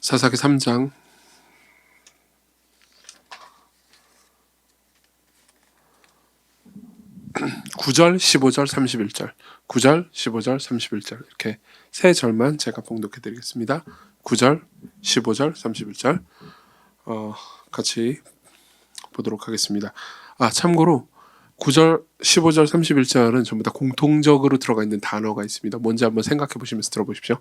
사사기 3장 9절, 15절, 31절 9절, 15절, 31절 이렇게 세 절만 제가 봉독해 드리겠습니다. 9절, 15절, 31절 같이 보도록 하겠습니다. 참고로 9절, 15절, 31절은 전부 다 공통적으로 들어가 있는 단어가 있습니다. 뭔지 한번 생각해 보시면서 들어보십시오.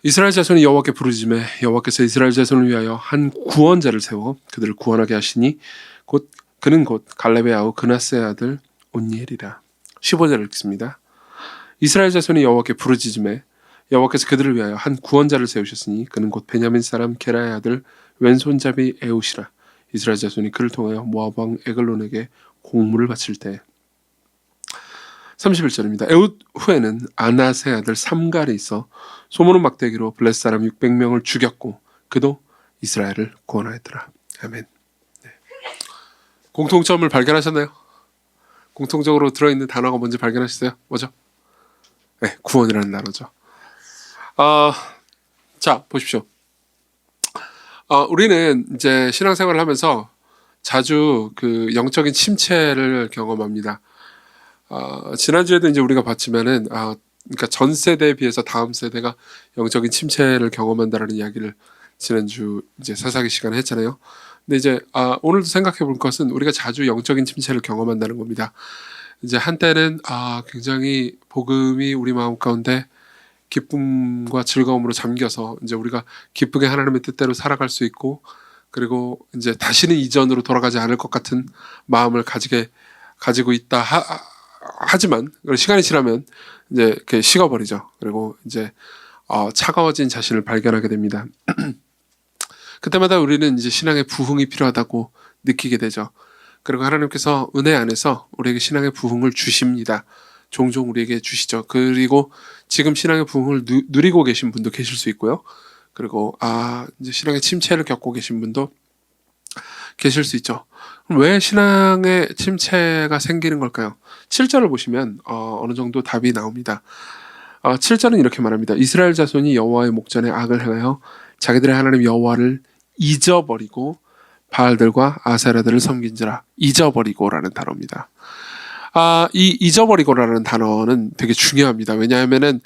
이스라엘 자손이 여호와께 부르짖매 여호와께서 이스라엘 자손을 위하여 한 구원자를 세워 그들을 구원하게 하시니 그는 곧 갈렙의 아우 그나스의 아들 온니엘이라. 15절을 읽습니다. 이스라엘 자손이 여호와께 부르짖음에 여호와께서 그들을 위하여 한 구원자를 세우셨으니 그는 곧 베냐민 사람 게라의 아들 왼손잡이 에웃이라. 이스라엘 자손이 그를 통하여 모압 왕 에글론에게 공물을 바칠 때. 31절입니다. 에웃 후에는 아낫의 아들 삼갈이 있어 소문은 막대기로 블레셋 사람 600명을 죽였고 그도 이스라엘을 구원하였더라. 아멘. 공통점을 발견하셨나요? 공통적으로 들어있는 단어가 뭔지 발견하셨어요? 뭐죠? 네, 구원이라는 단어죠. 자, 보십시오. 우리는 이제 신앙생활을 하면서 자주 그 영적인 침체를 경험합니다. 지난주에도 이제 우리가 봤지만은, 그러니까 전 세대에 비해서 다음 세대가 영적인 침체를 경험한다라는 이야기를 지난주 이제 사사기 시간에 했잖아요. 근데 이제 오늘도 생각해 볼 것은 우리가 자주 영적인 침체를 경험한다는 겁니다. 이제 한때는 굉장히 복음이 우리 마음 가운데 기쁨과 즐거움으로 잠겨서 이제 우리가 기쁘게 하나님의 뜻대로 살아갈 수 있고, 그리고 이제 다시는 이전으로 돌아가지 않을 것 같은 마음을 가지고 있다 하지만 시간이 지나면 이제 이렇게 식어버리죠. 그리고 이제 차가워진 자신을 발견하게 됩니다. 그때마다 우리는 이제 신앙의 부흥이 필요하다고 느끼게 되죠. 그리고 하나님께서 은혜 안에서 우리에게 신앙의 부흥을 주십니다. 종종 우리에게 주시죠. 그리고 지금 신앙의 부흥을 누리고 계신 분도 계실 수 있고요. 그리고 이제 신앙의 침체를 겪고 계신 분도 계실 수 있죠. 왜 신앙의 침체가 생기는 걸까요? 7절을 보시면 어느 정도 답이 나옵니다. 7절은 이렇게 말합니다. 이스라엘 자손이 여호와의 목전에 악을 행하여 자기들의 하나님 여호와를 잊어버리고 바알들과 아세라들을 섬긴지라. 잊어버리고라는 단어입니다. 이 잊어버리고라는 단어는 되게 중요합니다. 왜냐하면은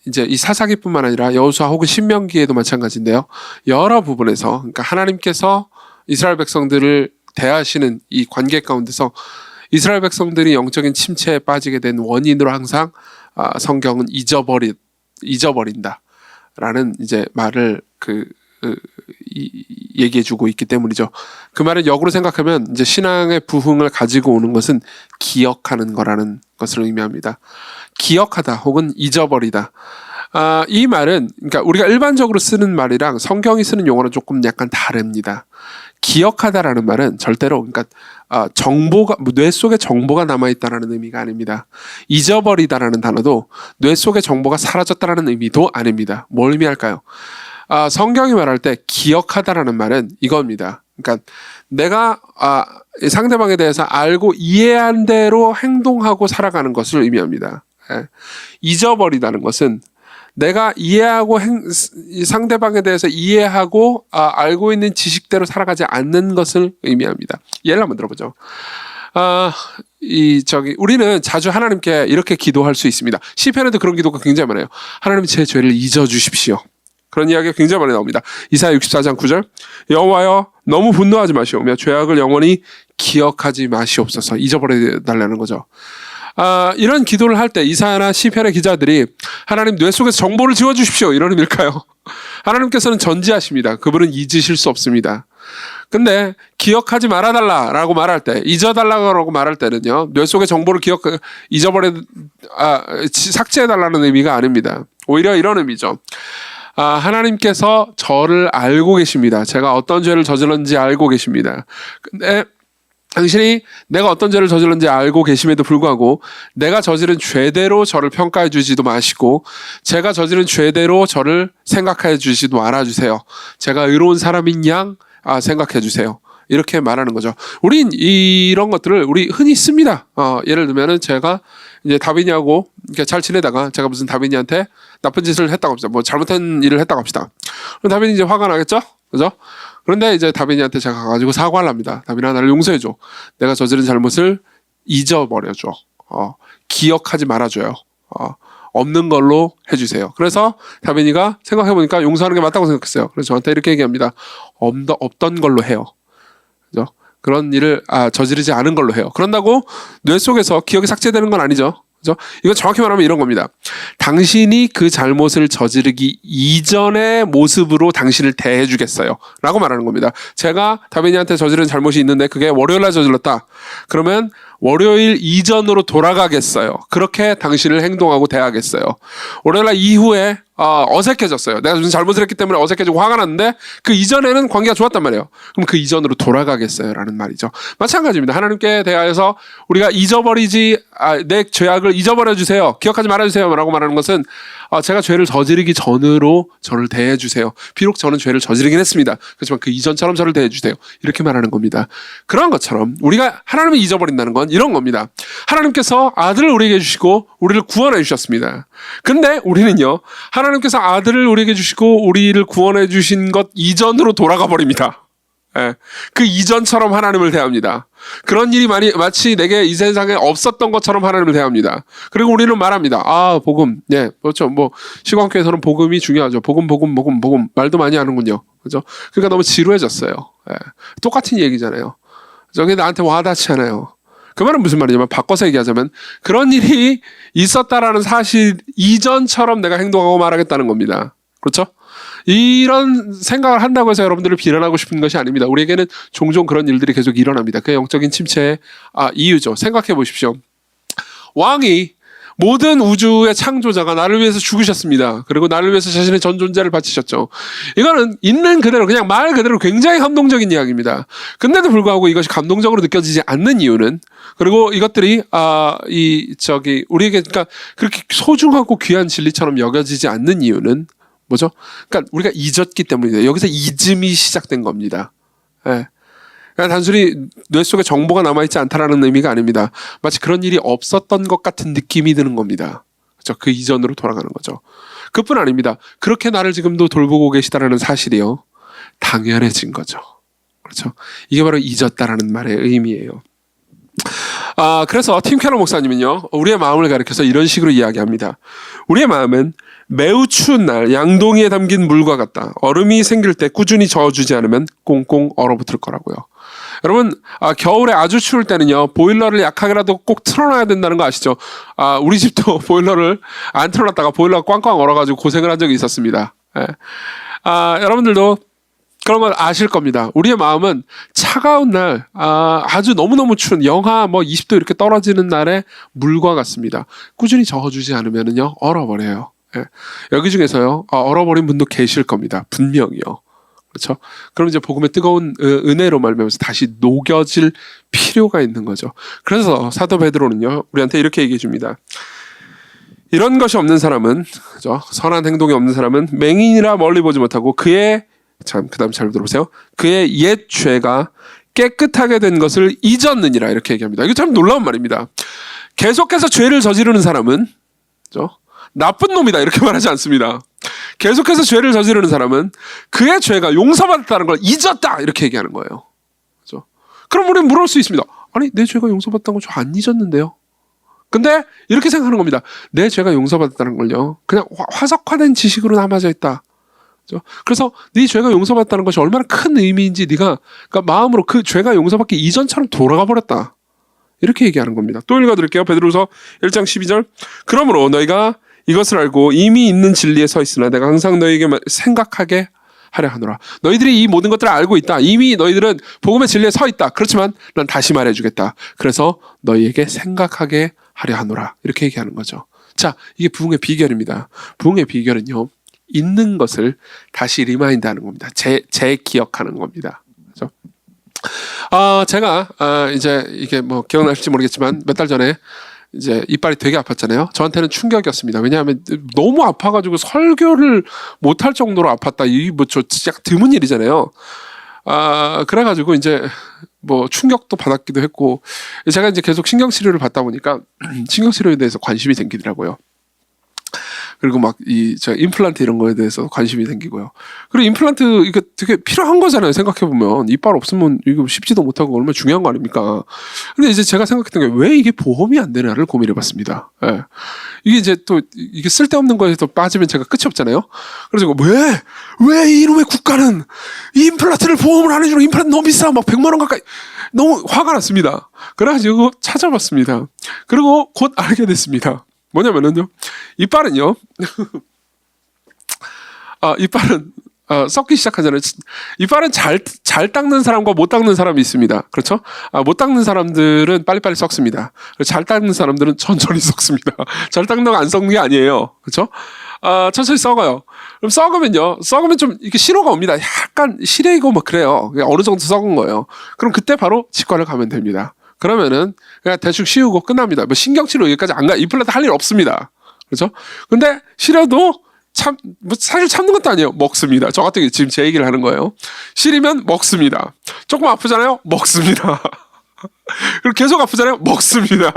이제 이 사사기뿐만 아니라 여호수아 혹은 신명기에도 마찬가지인데요. 여러 부분에서, 그러니까 하나님께서 이스라엘 백성들을 대하시는 이 관계 가운데서 이스라엘 백성들이 영적인 침체에 빠지게 된 원인으로 항상 성경은 잊어버린다라는 이제 말을 얘기해주고 있기 때문이죠. 그 말은 역으로 생각하면 이제 신앙의 부흥을 가지고 오는 것은 기억하는 거라는 것을 의미합니다. 기억하다 혹은 잊어버리다. 이 말은 그러니까 우리가 일반적으로 쓰는 말이랑 성경이 쓰는 용어는 조금 약간 다릅니다. 기억하다라는 말은 절대로 그러니까 정보가 뇌 속에 정보가 남아있다라는 의미가 아닙니다. 잊어버리다라는 단어도 뇌 속에 정보가 사라졌다라는 의미도 아닙니다. 뭘 의미할까요? 성경이 말할 때 기억하다라는 말은 이겁니다. 그러니까 내가 상대방에 대해서 알고 이해한 대로 행동하고 살아가는 것을 의미합니다. 잊어버리다는 것은 내가 이해하고 상대방에 대해서 이해하고 알고 있는 지식대로 살아가지 않는 것을 의미합니다. 예를 한번 들어보죠. 우리는 자주 하나님께 이렇게 기도할 수 있습니다. 시편에도 그런 기도가 굉장히 많아요. 하나님 제 죄를 잊어주십시오. 그런 이야기가 굉장히 많이 나옵니다. 이사야 64장 9절 여호와여 너무 분노하지 마시오며 죄악을 영원히 기억하지 마시옵소서. 잊어버려달라는 거죠. 이런 기도를 할 때 이사야나 시편의 기자들이 하나님 뇌 속에서 정보를 지워주십시오 이런 의미일까요? 하나님께서는 전지하십니다. 그분은 잊으실 수 없습니다. 근데 기억하지 말아달라라고 말할 때, 잊어달라고 말할 때는요, 뇌 속의 정보를 삭제해달라는 의미가 아닙니다. 오히려 이런 의미죠. 하나님께서 저를 알고 계십니다. 제가 어떤 죄를 저질렀는지 알고 계십니다. 근데 당신이 내가 어떤 죄를 저질렀는지 알고 계심에도 불구하고 내가 저지른 죄대로 저를 평가해 주지도 마시고 제가 저지른 죄대로 저를 생각해 주지도 말아주세요. 제가 의로운 사람인 양 생각해 주세요. 이렇게 말하는 거죠. 우린 이런 것들을 우리 흔히 씁니다. 예를 들면은 제가 이제 다빈이하고 이렇게 잘 지내다가 제가 무슨 다빈이한테 나쁜 짓을 했다고 합시다. 뭐 잘못한 일을 했다고 합시다. 그럼 다빈이 이제 화가 나겠죠? 그죠? 그런데 이제 다빈이한테 제가 가가지고 사과를 합니다. 다빈아, 나를 용서해줘. 내가 저지른 잘못을 잊어버려줘. 기억하지 말아줘요. 없는 걸로 해주세요. 그래서 다빈이가 생각해보니까 용서하는 게 맞다고 생각했어요. 그래서 저한테 이렇게 얘기합니다. 없던 걸로 해요. 그죠? 그런 일을 저지르지 않은 걸로 해요. 그런다고 뇌 속에서 기억이 삭제되는 건 아니죠. 그죠? 이건 정확히 말하면 이런 겁니다. 당신이 그 잘못을 저지르기 이전의 모습으로 당신을 대해주겠어요. 라고 말하는 겁니다. 제가 다빈이한테 저지른 잘못이 있는데 그게 월요일날 저질렀다. 그러면 월요일 이전으로 돌아가겠어요. 그렇게 당신을 행동하고 대하겠어요. 월요일날 이후에 어색해졌어요. 내가 무슨 잘못을 했기 때문에 어색해지고 화가 났는데 그 이전에는 관계가 좋았단 말이에요. 그럼 그 이전으로 돌아가겠어요 라는 말이죠. 마찬가지입니다. 하나님께 대하여서 우리가 내 죄악을 잊어버려 주세요. 기억하지 말아주세요 라고 말하는 것은 제가 죄를 저지르기 전으로 저를 대해주세요. 비록 저는 죄를 저지르긴 했습니다. 그렇지만 그 이전처럼 저를 대해주세요. 이렇게 말하는 겁니다. 그런 것처럼 우리가 하나님을 잊어버린다는 건 이런 겁니다. 하나님께서 아들을 우리에게 주시고 우리를 구원해 주셨습니다. 근데 우리는요, 하나님께서 아들을 우리에게 주시고 우리를 구원해 주신 것 이전으로 돌아가 버립니다. 그 이전처럼 하나님을 대합니다. 그런 일이 마치 내게 이 세상에 없었던 것처럼 하나님을 대합니다. 그리고 우리는 말합니다. 복음. 그렇죠. 시광교에서는 복음이 중요하죠. 복음. 말도 많이 하는군요. 그죠? 그러니까 너무 지루해졌어요. 똑같은 얘기잖아요. 저게 나한테 와닿지 않아요. 그 말은 무슨 말이냐면 바꿔서 얘기하자면 그런 일이 있었다라는 사실 이전처럼 내가 행동하고 말하겠다는 겁니다. 그렇죠? 이런 생각을 한다고 해서 여러분들을 비난하고 싶은 것이 아닙니다. 우리에게는 종종 그런 일들이 계속 일어납니다. 그게 영적인 침체의 이유죠. 생각해 보십시오. 왕이 모든 우주의 창조자가 나를 위해서 죽으셨습니다. 그리고 나를 위해서 자신의 전 존재를 바치셨죠. 이거는 있는 그대로 그냥 말 그대로 굉장히 감동적인 이야기입니다. 근데도 불구하고 이것이 감동적으로 느껴지지 않는 이유는, 그리고 이것들이 우리에게 그러니까 그렇게 소중하고 귀한 진리처럼 여겨지지 않는 이유는 뭐죠? 그러니까 우리가 잊었기 때문이에요. 여기서 잊음이 시작된 겁니다. 그러니까 단순히 뇌 속에 정보가 남아있지 않다라는 의미가 아닙니다. 마치 그런 일이 없었던 것 같은 느낌이 드는 겁니다. 그렇죠? 그 이전으로 돌아가는 거죠. 그뿐 아닙니다. 그렇게 나를 지금도 돌보고 계시다라는 사실이요, 당연해진 거죠. 그렇죠? 이게 바로 잊었다라는 말의 의미예요. 그래서 팀 캐러 목사님은요, 우리의 마음을 가리켜서 이런 식으로 이야기합니다. 우리의 마음은 매우 추운 날 양동이에 담긴 물과 같다. 얼음이 생길 때 꾸준히 저어주지 않으면 꽁꽁 얼어붙을 거라고요. 여러분, 겨울에 아주 추울 때는요, 보일러를 약하게라도 꼭 틀어놔야 된다는 거 아시죠? 우리 집도 보일러를 안 틀어놨다가 보일러가 꽝꽝 얼어가지고 고생을 한 적이 있었습니다. 여러분들도 그런 걸 아실 겁니다. 우리의 마음은 차가운 날, 아주 너무너무 추운 영하 20도 이렇게 떨어지는 날에 물과 같습니다. 꾸준히 저어주지 않으면요, 얼어버려요. 여기 중에서요, 얼어버린 분도 계실 겁니다. 분명히요. 그렇죠? 그럼 이제 복음의 뜨거운 은혜로 말미암아서 다시 녹여질 필요가 있는 거죠. 그래서 사도 베드로는요, 우리한테 이렇게 얘기해 줍니다. 이런 것이 없는 사람은, 그죠? 선한 행동이 없는 사람은 맹인이라 멀리 보지 못하고 그 다음 잘 들어보세요. 그의 옛 죄가 깨끗하게 된 것을 잊었느니라, 이렇게 얘기합니다. 이거 참 놀라운 말입니다. 계속해서 죄를 저지르는 사람은, 그죠? 나쁜 놈이다, 이렇게 말하지 않습니다. 계속해서 죄를 저지르는 사람은 그의 죄가 용서받았다는 걸 잊었다, 이렇게 얘기하는 거예요. 그죠? 그럼 우리는 물을 수 있습니다. 아니, 내 죄가 용서받았다는 거 저 안 잊었는데요. 근데 이렇게 생각하는 겁니다. 내 죄가 용서받았다는 걸요, 그냥 화석화된 지식으로 남아져 있다. 그죠? 그래서 네 죄가 용서받았다는 것이 얼마나 큰 의미인지 네가 그러니까 마음으로 그 죄가 용서받기 이전처럼 돌아가 버렸다, 이렇게 얘기하는 겁니다. 또 읽어드릴게요. 베드로서 1장 12절. 그러므로 너희가 이것을 알고 이미 있는 진리에 서 있으나 내가 항상 너희에게 생각하게 하려 하노라. 너희들이 이 모든 것들을 알고 있다. 이미 너희들은 복음의 진리에 서 있다. 그렇지만 난 다시 말해주겠다. 그래서 너희에게 생각하게 하려 하노라. 이렇게 얘기하는 거죠. 자, 이게 부흥의 비결입니다. 부흥의 비결은요, 있는 것을 다시 리마인드하는 겁니다. 재기억하는 겁니다. 그렇죠? 제가 이제 이게 기억나실지 모르겠지만 몇 달 전에 이제 이빨이 되게 아팠잖아요. 저한테는 충격이었습니다. 왜냐하면 너무 아파가지고 설교를 못할 정도로 아팠다. 이 진짜 드문 일이잖아요. 그래가지고 이제 뭐 충격도 받았기도 했고, 제가 이제 계속 신경치료를 받다 보니까 신경치료에 대해서 관심이 생기더라고요. 그리고 막 제가 임플란트 이런 거에 대해서 관심이 생기고요. 그리고 임플란트 이게 되게 필요한 거잖아요. 생각해보면 이빨 없으면 이거 씹지도 못하고 얼마나 중요한 거 아닙니까? 근데 이제 제가 생각했던 게 왜 이게 보험이 안 되나를 고민해봤습니다. 예. 이게 이제 또 이게 쓸데없는 거에 또 빠지면 제가 끝이 없잖아요. 그래서 왜 이놈의 국가는 이 임플란트를 보험을 안 해주고 임플란트 너무 비싸 막 100만 원 가까이 너무 화가 났습니다. 그래가지고 찾아봤습니다. 그리고 곧 알게 됐습니다. 뭐냐면은요, 이빨은요, 이빨은 썩기 시작하잖아요. 이빨은 잘 닦는 사람과 못 닦는 사람이 있습니다. 그렇죠? 못 닦는 사람들은 빨리빨리 썩습니다. 잘 닦는 사람들은 천천히 썩습니다. 잘 닦는 거 안 썩는 게 아니에요. 그렇죠? 천천히 썩어요. 그럼 썩으면 좀 이렇게 신호가 옵니다. 약간 시래이고 뭐 그래요. 어느 정도 썩은 거예요. 그럼 그때 바로 치과를 가면 됩니다. 그러면은 그냥 대충 씌우고 끝납니다. 뭐 신경치료 여기까지 안 가, 임플란트 할 일 없습니다. 그렇죠? 근데 시려도 뭐 사실 참는 것도 아니에요. 먹습니다. 저 같은 경우 지금 제 얘기를 하는 거예요. 시리면 먹습니다. 조금 아프잖아요? 먹습니다. 그리고 계속 아프잖아요? 먹습니다.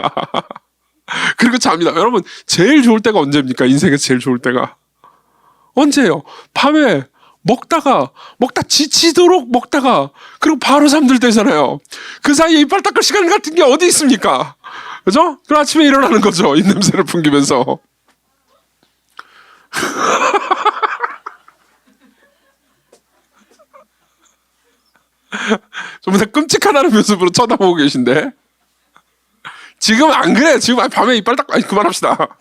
그리고 잡니다. 여러분, 제일 좋을 때가 언제입니까? 인생에서 제일 좋을 때가. 언제예요? 밤에 먹다 지치도록 먹다가 그리고 바로 잠들 때잖아요. 그 사이에 이빨 닦을 시간 같은 게 어디 있습니까? 그죠? 그럼 아침에 일어나는 거죠. 입냄새를 풍기면서. 전부 다 끔찍하다는 모습으로 쳐다보고 계신데 지금 안 그래. 지금 밤에 이빨 닦고 그만합시다.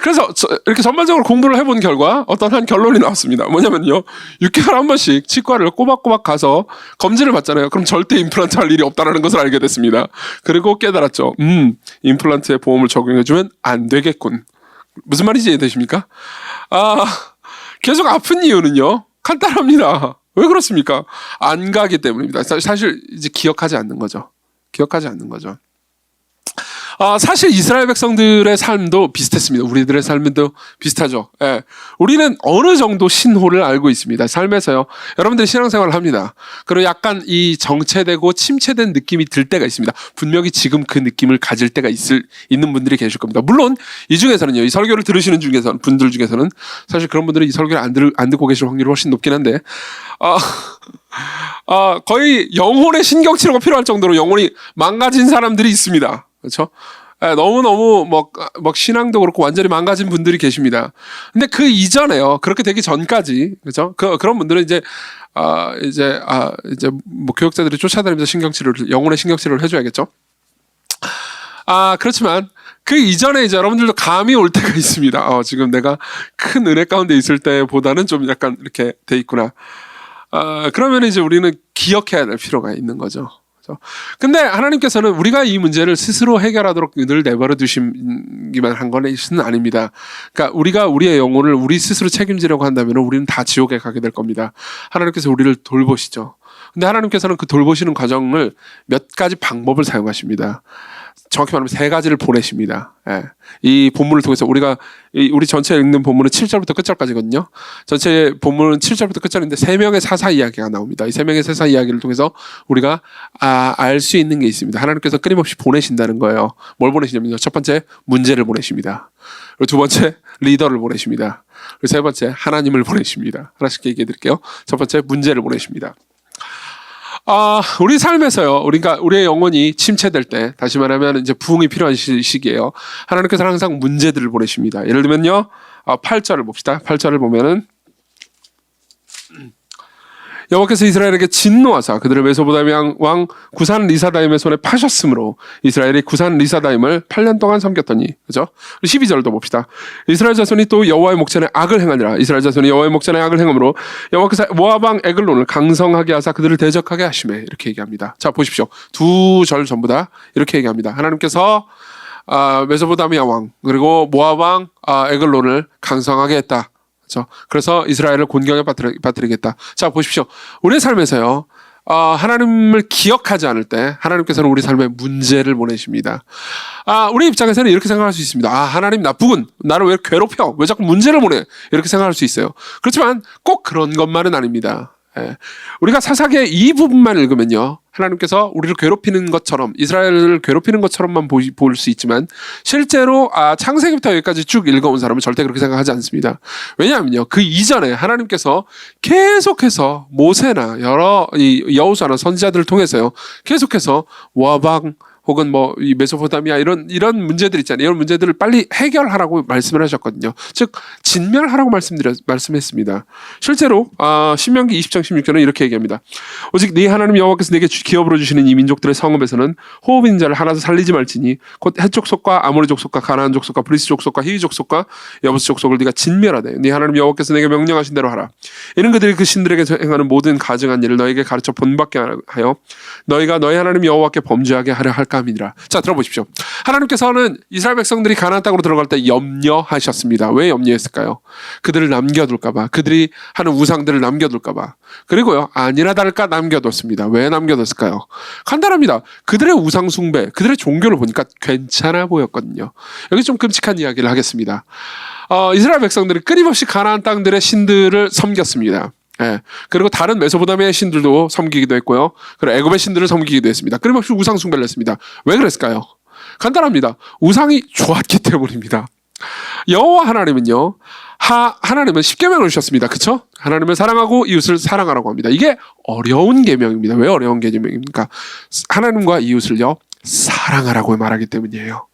그래서 이렇게 전반적으로 공부를 해본 결과 어떤 한 결론이 나왔습니다. 뭐냐면요, 6개월에 한 번씩 치과를 꼬박꼬박 가서 검진을 받잖아요. 그럼 절대 임플란트 할 일이 없다는 것을 알게 됐습니다. 그리고 깨달았죠. 임플란트에 보험을 적용해주면 안 되겠군. 무슨 말인지 이해되십니까? 계속 아픈 이유는요, 간단합니다. 왜 그렇습니까? 안 가기 때문입니다. 사실 이제 기억하지 않는 거죠. 사실 이스라엘 백성들의 삶도 비슷했습니다. 우리들의 삶도 비슷하죠. 예. 우리는 어느 정도 신호를 알고 있습니다. 삶에서요. 여러분들이 신앙생활을 합니다. 그리고 약간 이 정체되고 침체된 느낌이 들 때가 있습니다. 분명히 지금 그 느낌을 가질 때가 있는 분들이 계실 겁니다. 물론 이 중에서는요, 이 설교를 들으시는 분들 중에서는 사실 그런 분들은 이 설교를 안 듣고 계실 확률이 훨씬 높긴 한데, 거의 영혼의 신경치료가 필요할 정도로 영혼이 망가진 사람들이 있습니다. 그렇죠? 너무너무 막 신앙도 그렇고 완전히 망가진 분들이 계십니다. 근데 그 이전에요. 그렇게 되기 전까지, 그렇죠? 그런 분들은 이제 뭐 교육자들이 쫓아다니면서 영혼의 신경치료를 해줘야겠죠? 그렇지만 그 이전에 이제 여러분들도 감이 올 때가 있습니다. 지금 내가 큰 은혜 가운데 있을 때보다는 좀 약간 이렇게 돼 있구나. 그러면 이제 우리는 기억해야 될 필요가 있는 거죠. 근데 하나님께서는 우리가 이 문제를 스스로 해결하도록 늘 내버려 두시기만 한 것은 아닙니다. 그러니까 우리가 우리의 영혼을 우리 스스로 책임지려고 한다면 우리는 다 지옥에 가게 될 겁니다. 하나님께서 우리를 돌보시죠. 근데 하나님께서는 그 돌보시는 과정을 몇 가지 방법을 사용하십니다. 정확히 말하면 3가지를 보내십니다. 예. 이 본문을 통해서 우리 전체에 읽는 본문은 7절부터 끝절까지거든요. 전체 본문은 7절부터 끝절인데 3명의 사사 이야기가 나옵니다. 이 3명의 사사 이야기를 통해서 우리가 알 수 있는 게 있습니다. 하나님께서 끊임없이 보내신다는 거예요. 뭘 보내시냐면요, 첫 번째 문제를 보내십니다. 그리고 두 번째 리더를 보내십니다. 그리고 세 번째 하나님을 보내십니다. 하나씩 얘기해 드릴게요. 첫 번째 문제를 보내십니다. 우리 삶에서요, 우리의 영혼이 침체될 때, 다시 말하면 이제 부흥이 필요한 시기예요. 하나님께서는 항상 문제들을 보내십니다. 예를 들면요, 8절을 봅시다. 8절을 보면은 여호와께서 이스라엘에게 진노하사 그들을 메소포타미아 왕 구산 리사다임의 손에 파셨으므로 이스라엘이 구산 리사다임을 8년 동안 섬겼더니, 그죠? 12절도 봅시다. 이스라엘 자손이 또 여호와의 목전에 악을 행하니라. 이스라엘 자손이 여호와의 목전에 악을 행함으로 여호와께서 모압 왕 에글론을 강성하게 하사 그들을 대적하게 하시매, 이렇게 얘기합니다. 자, 보십시오. 2절 전부 다 이렇게 얘기합니다. 하나님께서 메소포타미아 왕 그리고 모압 왕 에글론을 강성하게 했다. 그래서 이스라엘을 곤경에 빠뜨리겠다. 자, 보십시오. 우리의 삶에서요, 하나님을 기억하지 않을 때 하나님께서는 우리 삶에 문제를 보내십니다. 우리 입장에서는 이렇게 생각할 수 있습니다. 하나님 나쁘군. 나를 왜 괴롭혀? 왜 자꾸 문제를 보내? 이렇게 생각할 수 있어요. 그렇지만 꼭 그런 것만은 아닙니다. 우리가 사사기의 이 부분만 읽으면요, 하나님께서 우리를 괴롭히는 것처럼, 이스라엘을 괴롭히는 것처럼만 볼 수 있지만 실제로 창세기부터 여기까지 쭉 읽어온 사람은 절대 그렇게 생각하지 않습니다. 왜냐하면요, 그 이전에 하나님께서 계속해서 모세나 여러 여호수아나 선지자들을 통해서요, 계속해서 모아방 혹은 이 메소포타미아 이런 문제들 있잖아요. 이런 문제들을 빨리 해결하라고 말씀을 하셨거든요. 즉 진멸하라고 말씀했습니다. 실제로 신명기 20장 16절은 이렇게 얘기합니다. 오직 네 하나님 여호와께서 네게 기업으로 주시는 이 민족들의 성읍에서는 호흡인 자를 하나도 살리지 말지니 곧 헷 족속과 아모리 족속과 가나안 족속과 브리스 족속과 히위 족속과 여부스 족속을 네가 진멸하되 네 하나님 여호와께서 네게 명령하신 대로 하라. 이는 그들이 그 신들에게 행하는 모든 가증한 일을 너에게 가르쳐 본받게 하여 너희가 너희 하나님 여호와께 범죄하게 하려 할까 함이니라. 자, 들어보십시오. 하나님께서는 이스라엘 백성들이 가나안 땅으로 들어갈 때 염려하셨습니다. 왜 염려했을까요? 그들을 남겨둘까봐, 그들이 하는 우상들을 남겨둘까봐. 그리고요, 아니나 다를까 남겨뒀습니다. 왜 남겨뒀을까요? 간단합니다. 그들의 우상 숭배, 그들의 종교를 보니까 괜찮아 보였거든요. 여기 좀 끔찍한 이야기를 하겠습니다. 이스라엘 백성들이 끊임없이 가나안 땅들의 신들을 섬겼습니다. 그리고 다른 메소포타미아의 신들도 섬기기도 했고요. 그리고 애굽의 신들을 섬기기도 했습니다. 끊임없이 우상 숭배를 했습니다. 왜 그랬을까요? 간단합니다. 우상이 좋았기 때문입니다. 여호와 하나님은요, 하나님은 10계명을 주셨습니다. 그쵸? 하나님을 사랑하고 이웃을 사랑하라고 합니다. 이게 어려운 계명입니다. 왜 어려운 계명입니까? 하나님과 이웃을요, 사랑하라고 말하기 때문이에요.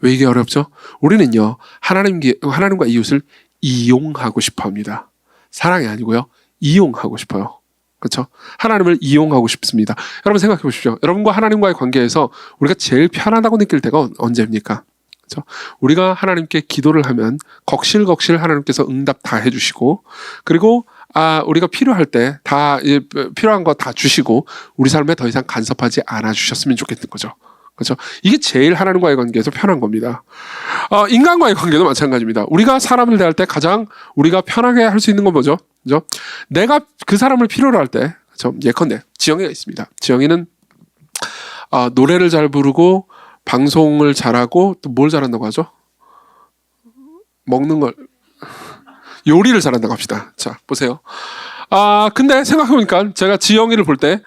왜 이게 어렵죠? 우리는요, 하나님과 이웃을 이용하고 싶어 합니다. 사랑이 아니고요, 이용하고 싶어요. 그렇죠? 하나님을 이용하고 싶습니다. 여러분 생각해 보십시오. 여러분과 하나님과의 관계에서 우리가 제일 편하다고 느낄 때가 언제입니까? 그렇죠? 우리가 하나님께 기도를 하면 걱실걱실 하나님께서 응답 다 해주시고, 그리고 우리가 필요할 때 다 필요한 거 다 주시고 우리 삶에 더 이상 간섭하지 않아 주셨으면 좋겠는 거죠. 그렇죠? 이게 제일 하나님과의 관계에서 편한 겁니다. 인간과의 관계도 마찬가지입니다. 우리가 사람을 대할 때 가장 우리가 편하게 할 수 있는 건 뭐죠? 그죠? 내가 그 사람을 필요로 할 때, 그렇죠? 예컨대 지영이가 있습니다. 지영이는 노래를 잘 부르고 방송을 잘하고 또 뭘 잘한다고 하죠? 먹는 걸, 요리를 잘한다고 합시다. 자, 보세요. 근데 생각해보니까 제가 지영이를 볼 때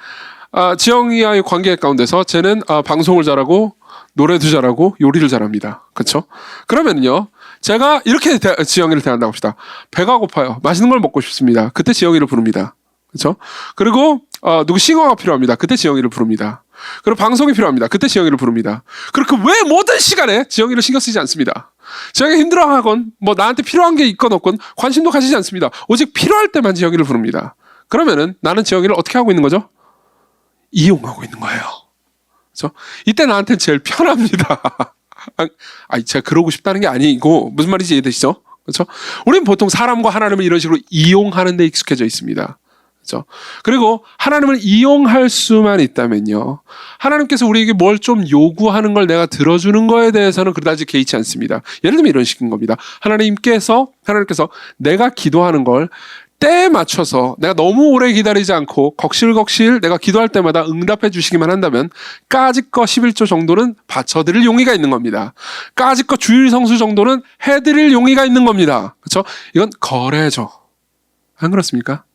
지영이와의 관계 가운데서 쟤는 방송을 잘하고 노래도 잘하고 요리를 잘합니다. 그렇죠? 그러면요, 제가 이렇게 지영이를 대한다고 합시다. 배가 고파요. 맛있는 걸 먹고 싶습니다. 그때 지영이를 부릅니다. 그렇죠? 그리고 누구 싱어가 필요합니다. 그때 지영이를 부릅니다. 그리고 방송이 필요합니다. 그때 지영이를 부릅니다. 그리고 그 외 모든 시간에 지영이를 신경 쓰지 않습니다. 지영이가 힘들어하건 나한테 필요한 게 있건 없건 관심도 가지지 않습니다. 오직 필요할 때만 지영이를 부릅니다. 그러면은 나는 지영이를 어떻게 하고 있는 거죠? 이용하고 있는 거예요. 그렇죠? 이때 나한테는 제일 편합니다. 제가 그러고 싶다는 게 아니고, 무슨 말인지 이해되시죠? 그렇죠? 우리는 보통 사람과 하나님을 이런 식으로 이용하는 데 익숙해져 있습니다. 그렇죠? 그리고 하나님을 이용할 수만 있다면요, 하나님께서 우리에게 뭘 좀 요구하는 걸 내가 들어주는 거에 대해서는 그다지 개의치 않습니다. 예를 들면 이런 식인 겁니다. 하나님께서 내가 기도하는 걸 때에 맞춰서 내가 너무 오래 기다리지 않고 걱실걱실 내가 기도할 때마다 응답해 주시기만 한다면 까짓거 11조 정도는 바쳐드릴 용의가 있는 겁니다. 까짓거 주일 성수 정도는 해드릴 용의가 있는 겁니다. 그렇죠? 이건 거래죠. 안 그렇습니까?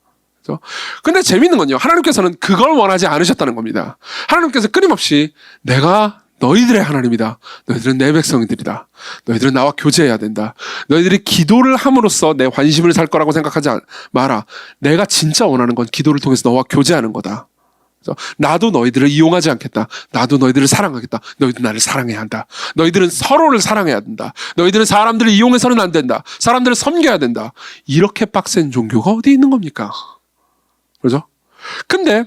그렇죠? 근데 재밌는 건요, 하나님께서는 그걸 원하지 않으셨다는 겁니다. 하나님께서 끊임없이 내가 너희들의 하나님이다. 너희들은 내 백성들이다. 너희들은 나와 교제해야 된다. 너희들이 기도를 함으로써 내 관심을 살 거라고 생각하지 마라. 내가 진짜 원하는 건 기도를 통해서 너와 교제하는 거다. 나도 너희들을 이용하지 않겠다. 나도 너희들을 사랑하겠다. 너희도 나를 사랑해야 한다. 너희들은 서로를 사랑해야 된다. 너희들은 사람들을 이용해서는 안 된다. 사람들을 섬겨야 된다. 이렇게 빡센 종교가 어디 있는 겁니까? 그렇죠? 근데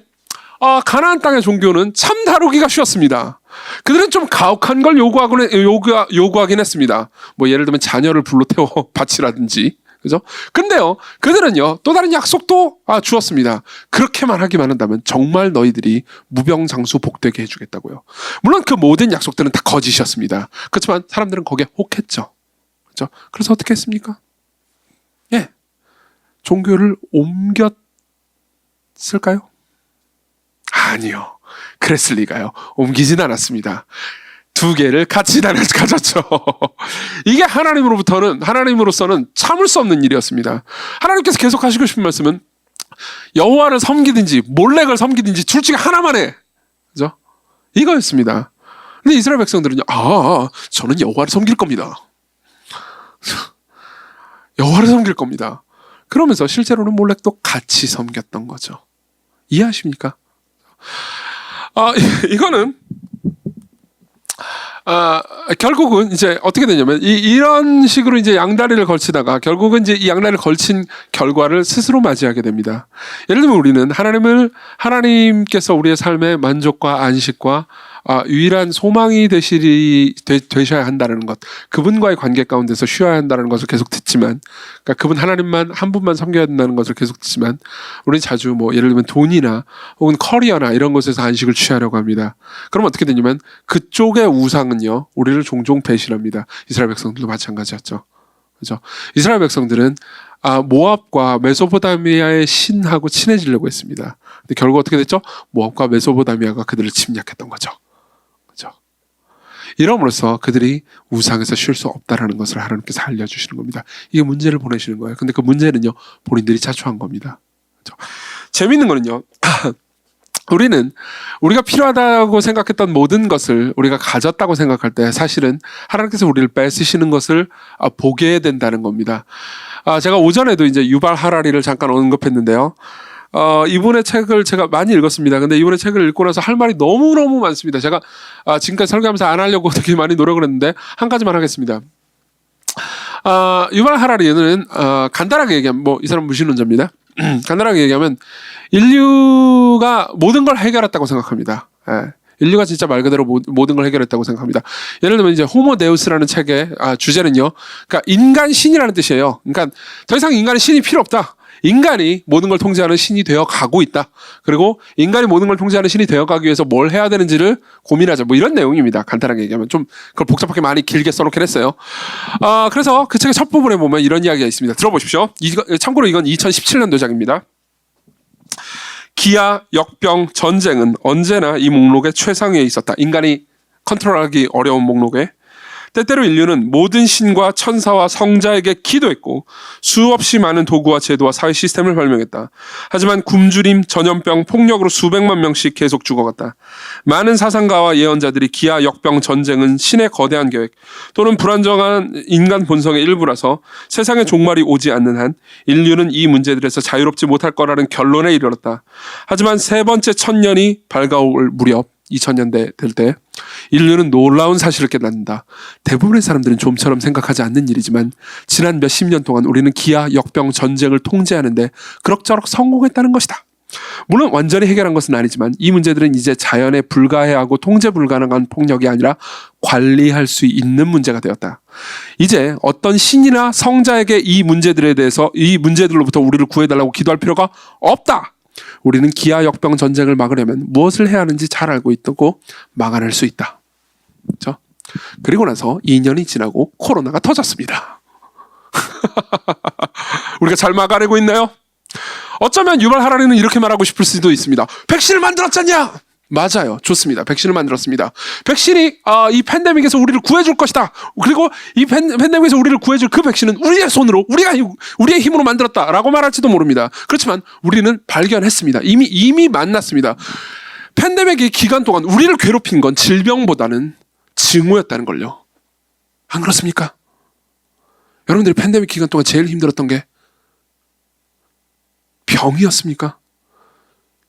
가나안 땅의 종교는 참 다루기가 쉬웠습니다. 그들은 좀 가혹한 걸 요구하긴 했습니다. 예를 들면 자녀를 불로 태워 바치라든지. 그죠? 근데요, 그들은요, 또 다른 약속도 주었습니다. 그렇게만 하기만 한다면 정말 너희들이 무병장수 복되게 해주겠다고요. 물론 그 모든 약속들은 다 거짓이었습니다. 그렇지만 사람들은 거기에 혹했죠. 그죠? 그래서 어떻게 했습니까? 종교를 옮겼을까요? 아니요. 그랬을 리가요. 옮기진 않았습니다. 두 개를 같이 가졌죠. 이게 하나님으로서는 참을 수 없는 일이었습니다. 하나님께서 계속 하시고 싶은 말씀은 여호와를 섬기든지 몰렉을 섬기든지 둘 중에 하나만 해. 그죠? 이거였습니다. 근데 이스라엘 백성들은요, 저는 여호와를 섬길 겁니다. 여호와를 섬길 겁니다. 그러면서 실제로는 몰렉도 같이 섬겼던 거죠. 이해하십니까? 이거는 결국은 이제 어떻게 되냐면 이런 식으로 이제 양다리를 걸치다가 결국은 이제 이 양다리를 걸친 결과를 스스로 맞이하게 됩니다. 예를 들면 우리는 하나님께서 우리의 삶의 만족과 안식과 유일한 소망이 되셔야 한다는 것, 그분과의 관계 가운데서 쉬어야 한다는 것을 계속 듣지만, 그러니까 그분 하나님만 한 분만 섬겨야 된다는 것을 계속 듣지만, 우리는 자주 예를 들면 돈이나 혹은 커리어나 이런 것에서 안식을 취하려고 합니다. 그럼 어떻게 되냐면 그쪽의 우상은요, 우리를 종종 배신합니다. 이스라엘 백성들도 마찬가지였죠. 그렇죠? 이스라엘 백성들은 모압과 메소포타미아의 신하고 친해지려고 했습니다. 근데 결국 어떻게 됐죠? 모압과 메소포타미아가 그들을 침략했던 거죠. 그렇죠? 이러므로써 그들이 우상에서 쉴 수 없다라는 것을 하나님께서 알려주시는 겁니다. 이게 문제를 보내시는 거예요. 근데 그 문제는요, 본인들이 자초한 겁니다. 그렇죠? 재밌는 거는요, 우리가 필요하다고 생각했던 모든 것을 우리가 가졌다고 생각할 때 사실은 하나님께서 우리를 뺏으시는 것을 보게 된다는 겁니다. 제가 오전에도 이제 유발 하라리를 잠깐 언급했는데요. 이분의 책을 제가 많이 읽었습니다. 근데 이분의 책을 읽고 나서 할 말이 너무너무 많습니다. 제가 지금까지 설교하면서 안 하려고 되게 많이 노력을 했는데 한 가지만 하겠습니다. 유발 하라리는 간단하게 얘기하면 이 사람 무신론자입니다. 간단하게 얘기하면 인류가 모든 걸 해결했다고 생각합니다. 인류가 진짜 말 그대로 모든 걸 해결했다고 생각합니다. 예를 들면 이제 호모데우스라는 책의 주제는요, 그러니까 인간 신이라는 뜻이에요. 그러니까 더 이상 인간은 신이 필요 없다. 인간이 모든 걸 통제하는 신이 되어 가고 있다. 그리고 인간이 모든 걸 통제하는 신이 되어 가기 위해서 뭘 해야 되는지를 고민하자. 이런 내용입니다. 간단하게 얘기하면 좀 그걸 복잡하게 많이 길게 써놓긴 했어요. 그래서 그 책의 첫 부분에 보면 이런 이야기가 있습니다. 들어보십시오. 참고로 이건 2017년도작입니다. 기아, 역병, 전쟁은 언제나 이 목록의 최상위에 있었다. 인간이 컨트롤하기 어려운 목록에. 때때로 인류는 모든 신과 천사와 성자에게 기도했고 수없이 많은 도구와 제도와 사회 시스템을 발명했다. 하지만 굶주림, 전염병, 폭력으로 수백만 명씩 계속 죽어갔다. 많은 사상가와 예언자들이 기아, 역병, 전쟁은 신의 거대한 계획 또는 불안정한 인간 본성의 일부라서 세상의 종말이 오지 않는 한 인류는 이 문제들에서 자유롭지 못할 거라는 결론에 이르렀다. 하지만 세 번째 천년이 밝아올 무렵 2000년대 될 때 인류는 놀라운 사실을 깨닫는다. 대부분의 사람들은 좀처럼 생각하지 않는 일이지만 지난 몇십 년 동안 우리는 기아, 역병, 전쟁을 통제하는데 그럭저럭 성공했다는 것이다. 물론 완전히 해결한 것은 아니지만 이 문제들은 이제 자연에 불가해하고 통제 불가능한 폭력이 아니라 관리할 수 있는 문제가 되었다. 이제 어떤 신이나 성자에게 이 문제들로부터 우리를 구해달라고 기도할 필요가 없다. 우리는 기아, 역병, 전쟁을 막으려면 무엇을 해야 하는지 잘 알고 있고 막아낼 수 있다. 그렇죠? 그리고 나서 2년이 지나고 코로나가 터졌습니다. 우리가 잘 막아내고 있나요? 어쩌면 유발 하라리는 이렇게 말하고 싶을 수도 있습니다. 백신을 만들었잖냐? 맞아요. 좋습니다. 백신을 만들었습니다. 백신이 이 팬데믹에서 우리를 구해줄 것이다. 그리고 이 팬데믹에서 우리를 구해줄 그 백신은 우리의 손으로 우리의 힘으로 만들었다라고 말할지도 모릅니다. 그렇지만 우리는 발견했습니다. 이미 만났습니다. 팬데믹의 기간 동안 우리를 괴롭힌 건 질병보다는 징후였다는 걸요. 안 그렇습니까? 여러분들이 팬데믹 기간 동안 제일 힘들었던 게 병이었습니까?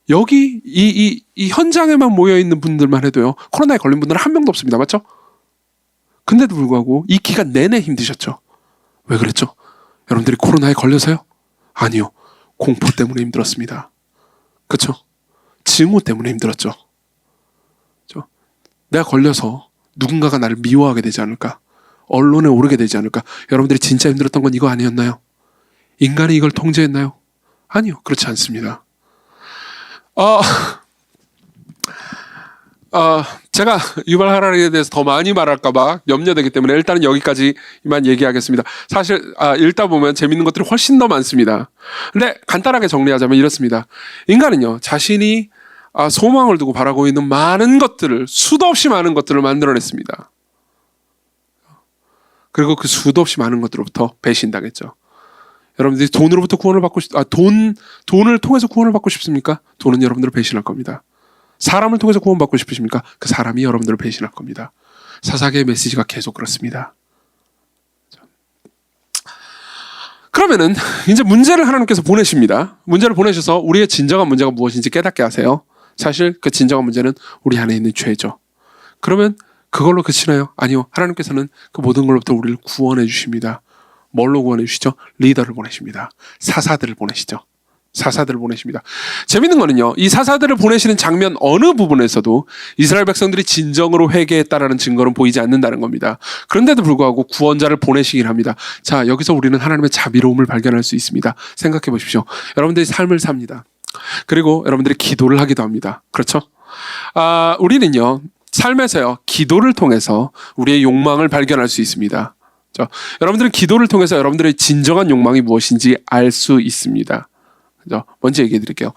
여기 이 현장에만 모여있는 분들만 해도요, 코로나에 걸린 분들은 한 명도 없습니다. 맞죠? 근데도 불구하고 이 기간 내내 힘드셨죠? 왜 그랬죠? 여러분들이 코로나에 걸려서요? 아니요. 공포 때문에 힘들었습니다. 그렇죠? 징후 때문에 힘들었죠. 그렇죠? 내가 걸려서 누군가가 나를 미워하게 되지 않을까? 언론에 오르게 되지 않을까? 여러분들이 진짜 힘들었던 건 이거 아니었나요? 인간이 이걸 통제했나요? 아니요. 그렇지 않습니다. 제가 유발 하라리에 대해서 더 많이 말할까봐 염려되기 때문에 일단은 여기까지만 얘기하겠습니다. 사실 읽다 보면 재밌는 것들이 훨씬 더 많습니다. 근데 간단하게 정리하자면 이렇습니다. 인간은요, 자신이 소망을 두고 바라고 있는 많은 것들을, 수도 없이 많은 것들을 만들어냈습니다. 그리고 그 수도 없이 많은 것들로부터 배신당했죠. 여러분들이 돈으로부터 구원을 받고 돈을 통해서 구원을 받고 싶습니까? 돈은 여러분들을 배신할 겁니다. 사람을 통해서 구원받고 싶으십니까? 그 사람이 여러분들을 배신할 겁니다. 사사기의 메시지가 계속 그렇습니다. 그러면은 이제 문제를 하나님께서 보내십니다. 문제를 보내셔서 우리의 진정한 문제가 무엇인지 깨닫게 하세요. 사실 그 진정한 문제는 우리 안에 있는 죄죠. 그러면 그걸로 그치나요? 아니요. 하나님께서는 그 모든 걸로부터 우리를 구원해 주십니다. 뭘로 구원해 주시죠? 리더를 보내십니다. 사사들을 보내시죠. 사사들을 보내십니다. 재밌는 거는요, 이 사사들을 보내시는 장면 어느 부분에서도 이스라엘 백성들이 진정으로 회개했다라는 증거는 보이지 않는다는 겁니다. 그런데도 불구하고 구원자를 보내시긴 합니다. 자, 여기서 우리는 하나님의 자비로움을 발견할 수 있습니다. 생각해 보십시오. 여러분들이 삶을 삽니다. 그리고 여러분들이 기도를 하기도 합니다. 그렇죠? 우리는요, 삶에서요, 기도를 통해서 우리의 욕망을 발견할 수 있습니다. 여러분들은 기도를 통해서 여러분들의 진정한 욕망이 무엇인지 알 수 있습니다. 먼저 얘기해 드릴게요.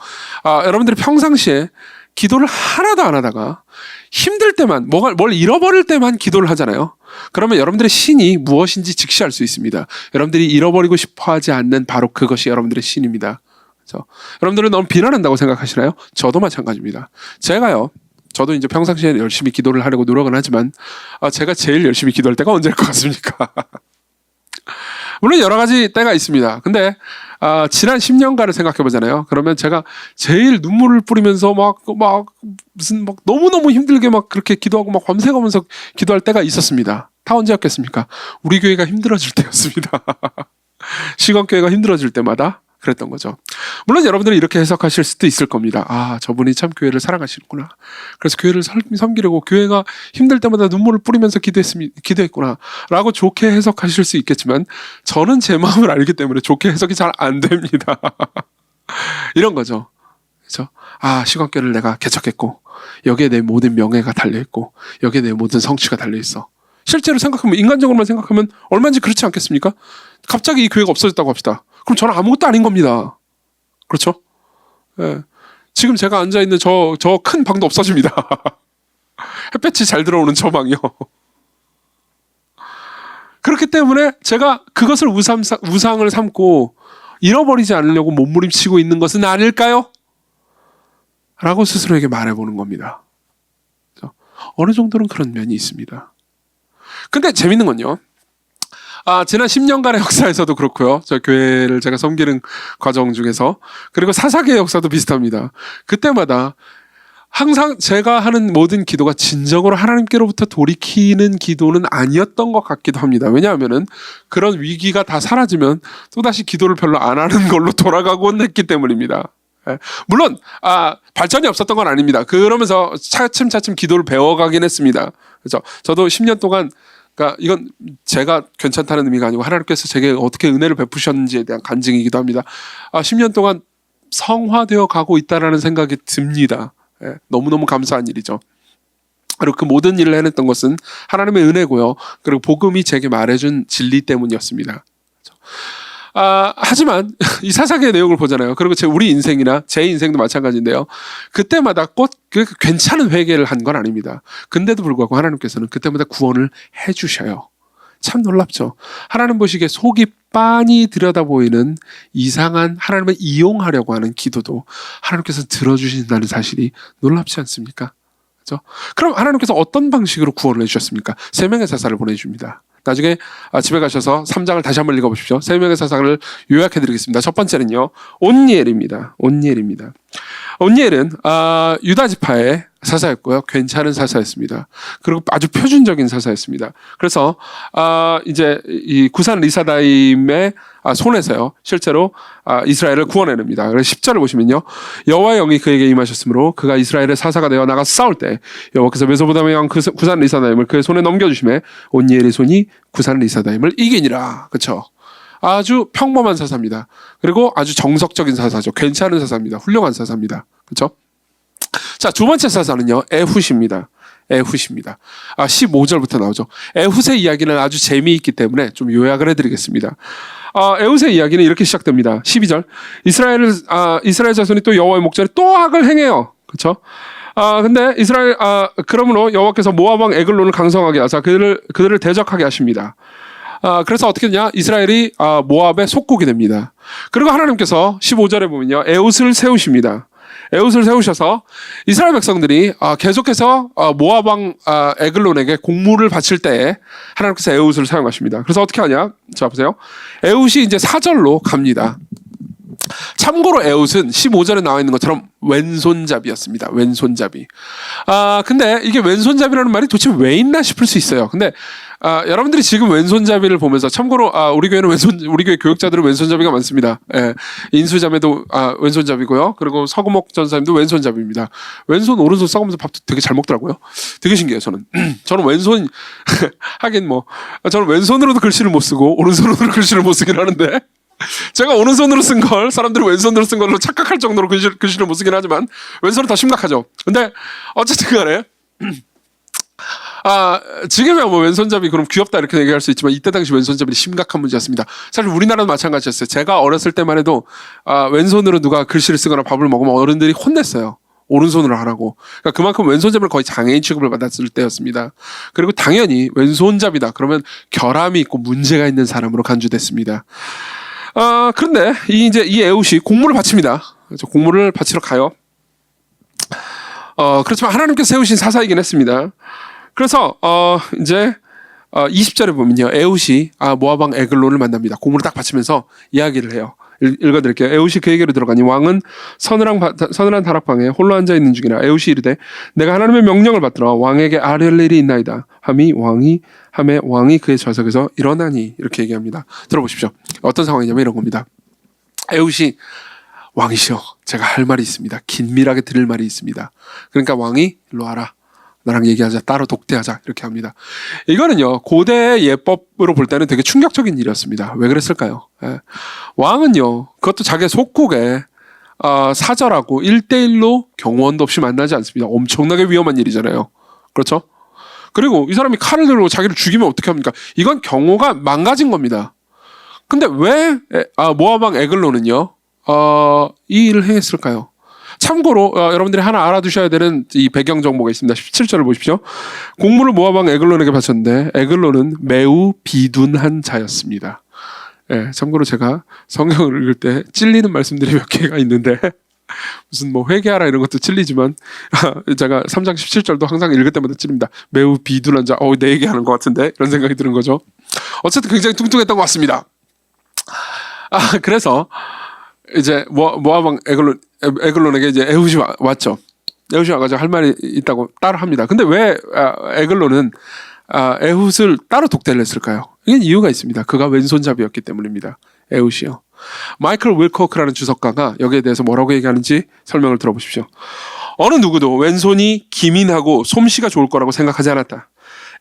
여러분들이 평상시에 기도를 하나도 안 하다가 힘들 때만, 뭘 잃어버릴 때만 기도를 하잖아요. 그러면 여러분들의 신이 무엇인지 직시할 수 있습니다. 여러분들이 잃어버리고 싶어 하지 않는 바로 그것이 여러분들의 신입니다. 그렇죠? 여러분들은 너무 비난한다고 생각하시나요? 저도 마찬가지입니다. 저도 이제 평상시에 열심히 기도를 하려고 노력은 하지만 제가 제일 열심히 기도할 때가 언제일 것 같습니까? 물론 여러 가지 때가 있습니다. 근데 지난 10년간을 생각해 보잖아요. 그러면 제가 제일 눈물을 뿌리면서 무슨 너무너무 힘들게 그렇게 기도하고 밤새가면서 기도할 때가 있었습니다. 다 언제였겠습니까? 우리 교회가 힘들어질 때였습니다. 시건교회가 힘들어질 때마다 그랬던 거죠. 물론 여러분들이 이렇게 해석하실 수도 있을 겁니다. 저분이 참 교회를 사랑하시는구나. 그래서 교회를 섬기려고 교회가 힘들 때마다 눈물을 뿌리면서 기도했구나. 라고 좋게 해석하실 수 있겠지만 저는 제 마음을 알기 때문에 좋게 해석이 잘 안 됩니다. 이런 거죠. 그렇죠? 시건교회를 내가 개척했고 여기에 내 모든 명예가 달려있고 여기에 내 모든 성취가 달려있어. 실제로 생각하면, 인간적으로만 생각하면 얼마인지 그렇지 않겠습니까? 갑자기 이 교회가 없어졌다고 합시다. 그럼 저는 아무것도 아닌 겁니다. 그렇죠? 예. 지금 제가 앉아있는 저 큰 방도 없어집니다. 햇볕이 잘 들어오는 저 방이요. 그렇기 때문에 제가 그것을 우상을 삼고 잃어버리지 않으려고 몸부림치고 있는 것은 아닐까요? 라고 스스로에게 말해보는 겁니다. 그렇죠? 어느 정도는 그런 면이 있습니다. 근데 재밌는 건요, 지난 10년간의 역사에서도 그렇고요. 저 교회를 제가 섬기는 과정 중에서, 그리고 사사기의 역사도 비슷합니다. 그때마다 항상 제가 하는 모든 기도가 진정으로 하나님께로부터 돌이키는 기도는 아니었던 것 같기도 합니다. 왜냐하면은 그런 위기가 다 사라지면 또다시 기도를 별로 안 하는 걸로 돌아가곤 했기 때문입니다. 물론 발전이 없었던 건 아닙니다. 그러면서 차츰차츰 기도를 배워가긴 했습니다. 그래서 저도 10년 동안, 그러니까 이건 제가 괜찮다는 의미가 아니고 하나님께서 제게 어떻게 은혜를 베푸셨는지에 대한 간증이기도 합니다. 10년 동안 성화되어 가고 있다라는 생각이 듭니다. 너무너무 감사한 일이죠. 그리고 그 모든 일을 해냈던 것은 하나님의 은혜고요. 그리고 복음이 제게 말해준 진리 때문이었습니다. 하지만 이 사사기의 내용을 보잖아요. 그리고 우리 인생이나 제 인생도 마찬가지인데요. 그때마다 괜찮은 회개를 한 건 아닙니다. 근데도 불구하고 하나님께서는 그때마다 구원을 해주셔요. 참 놀랍죠. 하나님 보시기에 속이 빤히 들여다보이는 이상한 하나님을 이용하려고 하는 기도도 하나님께서 들어주신다는 사실이 놀랍지 않습니까? 그렇죠? 그럼 하나님께서 어떤 방식으로 구원을 해주셨습니까? 3명의 사사를 보내줍니다. 나중에 집에 가셔서 3장을 다시 한번 읽어보십시오. 3명의 사사를 요약해드리겠습니다. 첫 번째는요, 온니엘입니다. 온니엘은 유다 지파의 사사였고요. 괜찮은 사사였습니다. 그리고 아주 표준적인 사사였습니다. 그래서 이제 이 구산 리사다임의 손에서요, 실제로 이스라엘을 구원해냅니다. 그래서 10절을 보시면요, 여호와의 영이 그에게 임하셨으므로 그가 이스라엘의 사사가 되어 나가 싸울 때 여호와께서 메소포타미아 왕 구산 리사다임을 그의 손에 넘겨주심에 온니엘의 손이 구산 리사다임을 이기니라. 그렇죠? 아주 평범한 사사입니다. 그리고 아주 정석적인 사사죠. 괜찮은 사사입니다. 훌륭한 사사입니다. 그렇죠? 자, 두 번째 사사는요, 에훗입니다. 15절부터 나오죠. 에훗의 이야기는 아주 재미있기 때문에 좀 요약을 해드리겠습니다. 에훗의 이야기는 이렇게 시작됩니다. 12절. 이스라엘 자손이 또 여호와의 목전에 또 악을 행해요. 그렇죠? 근데 이스라엘 그러므로 여호와께서 모압 왕 에글론을 강성하게 하사 그들을 대적하게 하십니다. 그래서 어떻게 되냐? 이스라엘이 모압의 속국이 됩니다. 그리고 하나님께서 15절에 보면요, 에웃을 세우십니다. 에웃을 세우셔서 이스라엘 백성들이 계속해서 모압 왕 에글론에게 공물을 바칠 때에 하나님께서 에웃을 사용하십니다. 그래서 어떻게 하냐? 자, 보세요. 에웃이 이제 사절로 갑니다. 참고로 에웃은 15절에 나와 있는 것처럼 왼손잡이였습니다. 왼손잡이. 근데 이게 왼손잡이라는 말이 도대체 왜 있나 싶을 수 있어요. 근데 여러분들이 지금 왼손잡이를 보면서, 참고로 우리 교회 교육자들은 왼손잡이가 많습니다. 예, 인수자매도 왼손잡이고요. 그리고 서구목 전사님도 왼손잡이입니다. 왼손 오른손 썩으면서 밥도 되게 잘 먹더라고요. 되게 신기해요. 저는 왼손 하긴 저는 왼손으로도 글씨를 못 쓰고 오른손으로도 글씨를 못 쓰긴 하는데, 제가 오른손으로 쓴 걸 사람들이 왼손으로 쓴 걸로 착각할 정도로 글씨를 못 쓰긴 하지만 왼손은 더 심각하죠. 근데 어쨌든 간에 지금은 왼손잡이 그럼 귀엽다 이렇게 얘기할 수 있지만, 이때 당시 왼손잡이는 심각한 문제였습니다. 사실 우리나라도 마찬가지였어요. 제가 어렸을 때만 해도 왼손으로 누가 글씨를 쓰거나 밥을 먹으면 어른들이 혼냈어요. 오른손으로 하라고. 그러니까 그만큼 왼손잡이를 거의 장애인 취급을 받았을 때였습니다. 그리고 당연히 왼손잡이다 그러면 결함이 있고 문제가 있는 사람으로 간주됐습니다. 그런데 이 에웃이 공물을 바칩니다. 공물을 바치러 가요. 그렇지만 하나님께서 세우신 사사이긴 했습니다. 그래서 이제 20절에 보면요, 에웃이 모압 왕 에글론을 만납니다. 공물을 딱 바치면서 이야기를 해요. 읽어드릴게요. 에웃이 그에게로 들어가니 왕은 서늘한 다락방에 홀로 앉아 있는 중이라. 에웃이 이르되 내가 하나님의 명령을 받들어 왕에게 아뢰을 일이 있나이다 하매 왕이 그의 좌석에서 일어나니, 이렇게 얘기합니다. 들어보십시오. 어떤 상황이냐면 이런 겁니다. 에웃이 왕이시여, 제가 할 말이 있습니다. 긴밀하게 들을 말이 있습니다. 그러니까 왕이 일로 와라, 나랑 얘기하자, 따로 독대하자, 이렇게 합니다. 이거는요, 고대의 예법으로 볼 때는 되게 충격적인 일이었습니다. 왜 그랬을까요? 왕은요, 그것도 자기 속국에 사절하고 1대1로 경호원도 없이 만나지 않습니다. 엄청나게 위험한 일이잖아요. 그렇죠? 그리고 이 사람이 칼을 들고 자기를 죽이면 어떻게 합니까? 이건 경호가 망가진 겁니다. 근데 왜 모압 왕 에글론은요, 이 일을 행했을까요? 참고로 여러분들이 하나 알아두셔야 되는 이 배경 정보가 있습니다. 17절을 보십시오. 공물을 모압 왕 에글론에게 바쳤는데 에글론은 매우 비둔한 자였습니다. 예, 참고로 제가 성경을 읽을 때 찔리는 말씀들이 몇 개가 있는데, 무슨 회개하라 이런 것도 찔리지만 제가 3장 17절도 항상 읽을 때마다 찔립니다. 매우 비둔한 자, 내 얘기하는 것 같은데, 이런 생각이 드는 거죠. 어쨌든 굉장히 뚱뚱했던 것 같습니다. 그래서 이제 모압 왕 에글론에게 이제 에훗이 왔죠. 에훗이 와가지고 할 말이 있다고 따로 합니다. 근데 왜 에글론은 에훗을 따로 독대를 했을까요? 이건 이유가 있습니다. 그가 왼손잡이였기 때문입니다. 에훗이요. 마이클 윌코크라는 주석가가 여기에 대해서 뭐라고 얘기하는지 설명을 들어보십시오. 어느 누구도 왼손이 기민하고 솜씨가 좋을 거라고 생각하지 않았다.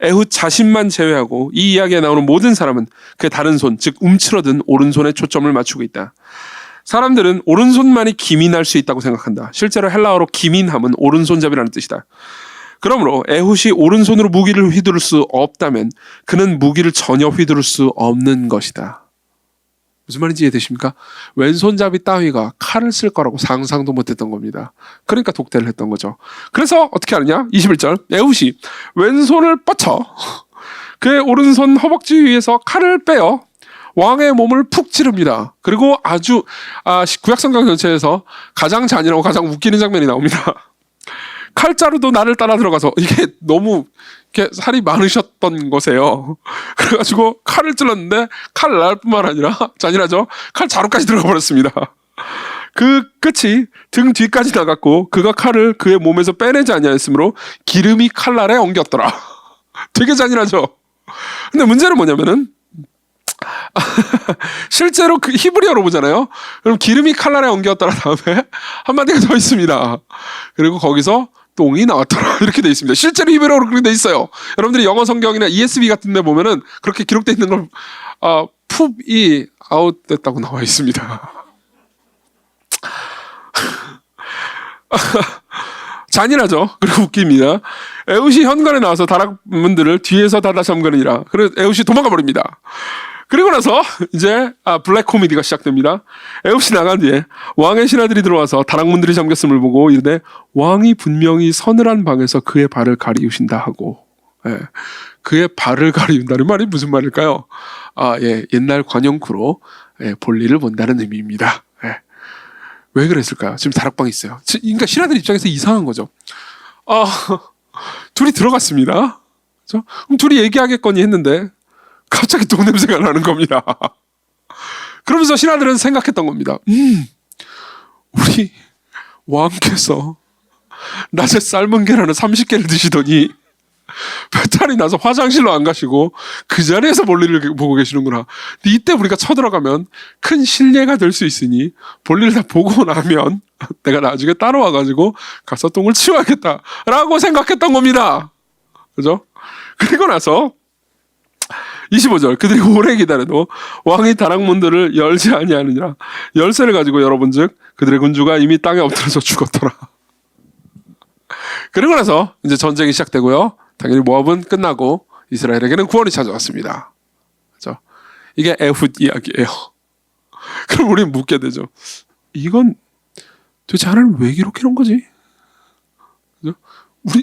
에훗 자신만 제외하고 이 이야기에 나오는 모든 사람은 그 다른 손, 즉 움츠러든 오른손에 초점을 맞추고 있다. 사람들은 오른손만이 기민할 수 있다고 생각한다. 실제로 헬라어로 기민함은 오른손잡이라는 뜻이다. 그러므로 에훗이 오른손으로 무기를 휘두를 수 없다면 그는 무기를 전혀 휘두를 수 없는 것이다. 무슨 말인지 이해되십니까? 왼손잡이 따위가 칼을 쓸 거라고 상상도 못했던 겁니다. 그러니까 독대를 했던 거죠. 그래서 어떻게 하느냐? 21절, 에훗이 왼손을 뻗쳐 그의 오른손 허벅지 위에서 칼을 빼어 왕의 몸을 푹 찌릅니다. 그리고 아주 구약성경 전체에서 가장 잔인하고 가장 웃기는 장면이 나옵니다. 칼자루도 나를 따라 들어가서, 이게 너무 이렇게 살이 많으셨던 거세요. 그래가지고 칼을 찔렀는데 칼 날 뿐만 아니라, 잔인하죠? 칼 자루까지 들어가 버렸습니다. 그 끝이 등 뒤까지 나갔고 그가 칼을 그의 몸에서 빼내지 아니하였으므로 기름이 칼날에 엉겼더라. 되게 잔인하죠? 근데 문제는 뭐냐면은 실제로 그 히브리어로 보잖아요. 그럼 기름이 칼날에 엉겼더라 다음에 한마디가 더 있습니다. 그리고 거기서 똥이 나왔더라 이렇게 돼 있습니다. 실제로 히브리어로 그렇게 돼 있어요. 여러분들이 영어 성경이나 ESV 같은 데 보면은 그렇게 기록돼 있는 걸 풋이 아웃됐다고 나와 있습니다. 잔인하죠. 그리고 웃깁니다. 에훗이 현관에 나와서 다락문들을 뒤에서 닫아 잠그니라. 그래서 에훗이 도망가 버립니다. 그리고 나서 이제 블랙 코미디가 시작됩니다. 애굽이 나간 뒤에 왕의 신하들이 들어와서 다락문들이 잠겼음을 보고 이르되 왕이 분명히 서늘한 방에서 그의 발을 가리우신다 하고, 예, 그의 발을 가리운다는 말이 무슨 말일까요? 옛날 관용구로 볼일을 본다는 의미입니다. 예. 왜 그랬을까요? 지금 다락방이 있어요. 그러니까 신하들 입장에서 이상한 거죠. 둘이 들어갔습니다. 그렇죠? 그럼 둘이 얘기하겠거니 했는데 갑자기 똥 냄새가 나는 겁니다. 그러면서 신하들은 생각했던 겁니다. 우리 왕께서 낮에 삶은 계란을 30개를 드시더니 배탈이 나서 화장실로 안 가시고 그 자리에서 볼일을 보고 계시는구나. 이때 우리가 쳐들어가면 큰 실례가 될 수 있으니 볼일을 다 보고 나면 내가 나중에 따라와가지고 가서 똥을 치워야겠다라고 생각했던 겁니다. 그죠? 그리고 나서 25절 그들이 오래 기다려도 왕이 다락문들을 열지 아니하느니라. 열쇠를 가지고 열어본즉 그들의 군주가 이미 땅에 엎드려서 죽었더라. 그리고 나서 이제 전쟁이 시작되고요. 당연히 모압은 끝나고 이스라엘에게는 구원이 찾아왔습니다. 그렇죠? 이게 에훗 이야기예요. 그럼 우리는 묻게 되죠. 이건 도대체 하나님 왜 이렇게 놓은 거지? 그렇죠?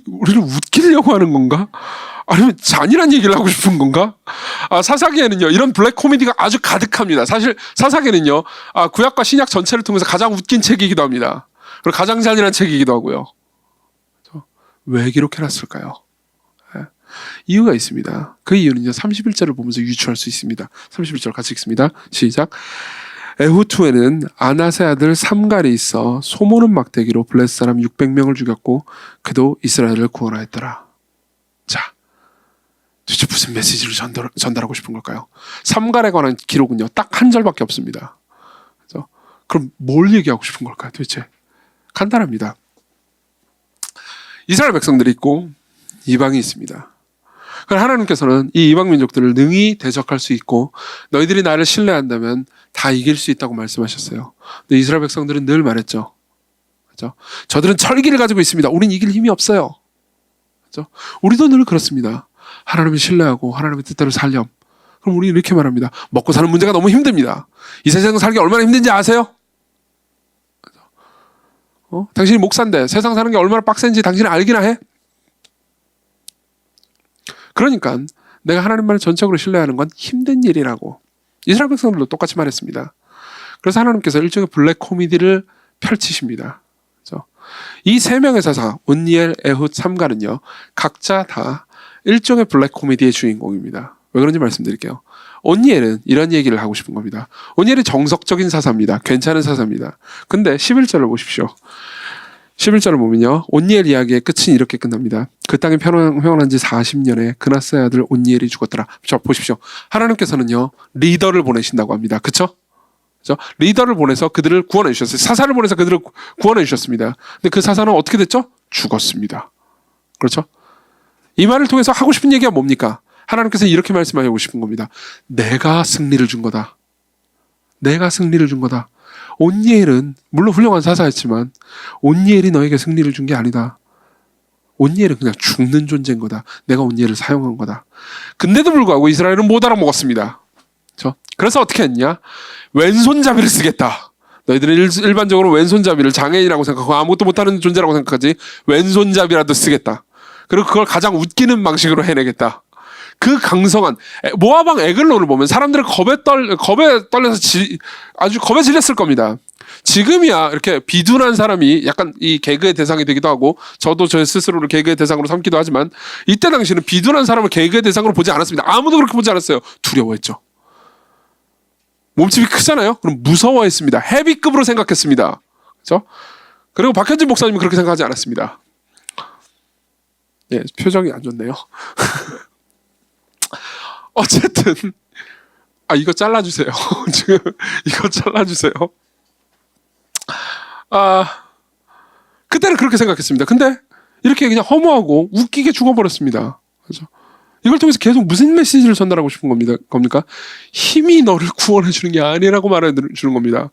우리를 웃기려고 하는 건가? 아니면 잔인한 얘기를 하고 싶은 건가? 사사기에는요 이런 블랙 코미디가 아주 가득합니다. 사실 사사기는요 구약과 신약 전체를 통해서 가장 웃긴 책이기도 합니다. 그리고 가장 잔인한 책이기도 하고요. 그렇죠? 왜 이렇게 놨을까요? 이유가 있습니다. 그 이유는요 31절을 보면서 유추할 수 있습니다. 31절 같이 읽습니다. 시작. 에훗후에는 아낫의 아들 삼갈이 있어 소모는 막대기로 블레셋 사람 600명을 죽였고 그도 이스라엘을 구원하였더라. 자, 도대체 무슨 메시지를 전달하고 싶은 걸까요? 삼갈에 관한 기록은요 딱 한 절밖에 없습니다. 그렇죠? 그럼 뭘 얘기하고 싶은 걸까요? 도대체 간단합니다. 이스라엘 백성들이 있고 이방이 있습니다. 그럼 하나님께서는 이 이방 민족들을 능히 대적할 수 있고 너희들이 나를 신뢰한다면 다 이길 수 있다고 말씀하셨어요. 근데 이스라엘 백성들은 늘 말했죠. 그렇죠? 저들은 철기를 가지고 있습니다. 우린 이길 힘이 없어요. 그렇죠? 우리도 늘 그렇습니다. 하나님을 신뢰하고 하나님의 뜻대로 살렴. 그럼 우리 이렇게 말합니다. 먹고 사는 문제가 너무 힘듭니다. 이 세상 살기 얼마나 힘든지 아세요? 당신이 목사인데 세상 사는 게 얼마나 빡센지 당신이 알기나 해? 그러니까 내가 하나님만을 전적으로 신뢰하는 건 힘든 일이라고 이스라엘 백성들도 똑같이 말했습니다. 그래서 하나님께서 일종의 블랙 코미디를 펼치십니다. 그렇죠? 이 세 명의 사사 온니엘, 에훗, 삼갈은요 각자 다 일종의 블랙 코미디의 주인공입니다. 왜 그런지 말씀드릴게요. 온니엘은 이런 얘기를 하고 싶은 겁니다. 온니엘이 정석적인 사사입니다. 괜찮은 사사입니다. 근데 11절을 보십시오. 11절을 보면요. 온니엘 이야기의 끝은 이렇게 끝납니다. 그 땅이 평안한 지 40년에 그나스의 아들 온니엘이 죽었더라. 자, 보십시오. 하나님께서는요. 리더를 보내신다고 합니다. 그렇죠? 리더를 보내서 그들을 구원해 주셨어요. 사사를 보내서 그들을 구원해 주셨습니다. 근데 그 사사는 어떻게 됐죠? 죽었습니다. 그렇죠? 이 말을 통해서 하고 싶은 얘기가 뭡니까? 하나님께서 이렇게 말씀하고 싶은 겁니다. 내가 승리를 준 거다. 내가 승리를 준 거다. 온니엘은 물론 훌륭한 사사였지만 온니엘이 너에게 승리를 준 게 아니다. 온니엘은 그냥 죽는 존재인 거다. 내가 온니엘을 사용한 거다. 근데도 불구하고 이스라엘은 못 알아먹었습니다. 그렇죠? 그래서 어떻게 했냐? 왼손잡이를 쓰겠다. 너희들은 일반적으로 왼손잡이를 장애인이라고 생각하고 아무것도 못하는 존재라고 생각하지 왼손잡이라도 쓰겠다. 그리고 그걸 가장 웃기는 방식으로 해내겠다. 그 강성한 모압왕 에글론을 보면 사람들은 겁에 떨려서 아주 겁에 질렸을 겁니다. 지금이야 이렇게 비둔한 사람이 약간 이 개그의 대상이 되기도 하고 저도 저 스스로를 개그의 대상으로 삼기도 하지만 이때 당시는 비둔한 사람을 개그의 대상으로 보지 않았습니다. 아무도 그렇게 보지 않았어요. 두려워했죠. 몸집이 크잖아요. 그럼 무서워했습니다. 헤비급으로 생각했습니다. 그렇죠? 그리고 박현진 목사님은 그렇게 생각하지 않았습니다. 예, 표정이 안 좋네요. 어쨌든 이거 잘라주세요. 지금 이거 잘라주세요. 그때는 그렇게 생각했습니다. 근데 이렇게 그냥 허무하고 웃기게 죽어버렸습니다. 그렇죠? 이걸 통해서 계속 무슨 메시지를 전달하고 싶은 겁니까? 힘이 너를 구원해 주는 게 아니라고 말해 주는 겁니다.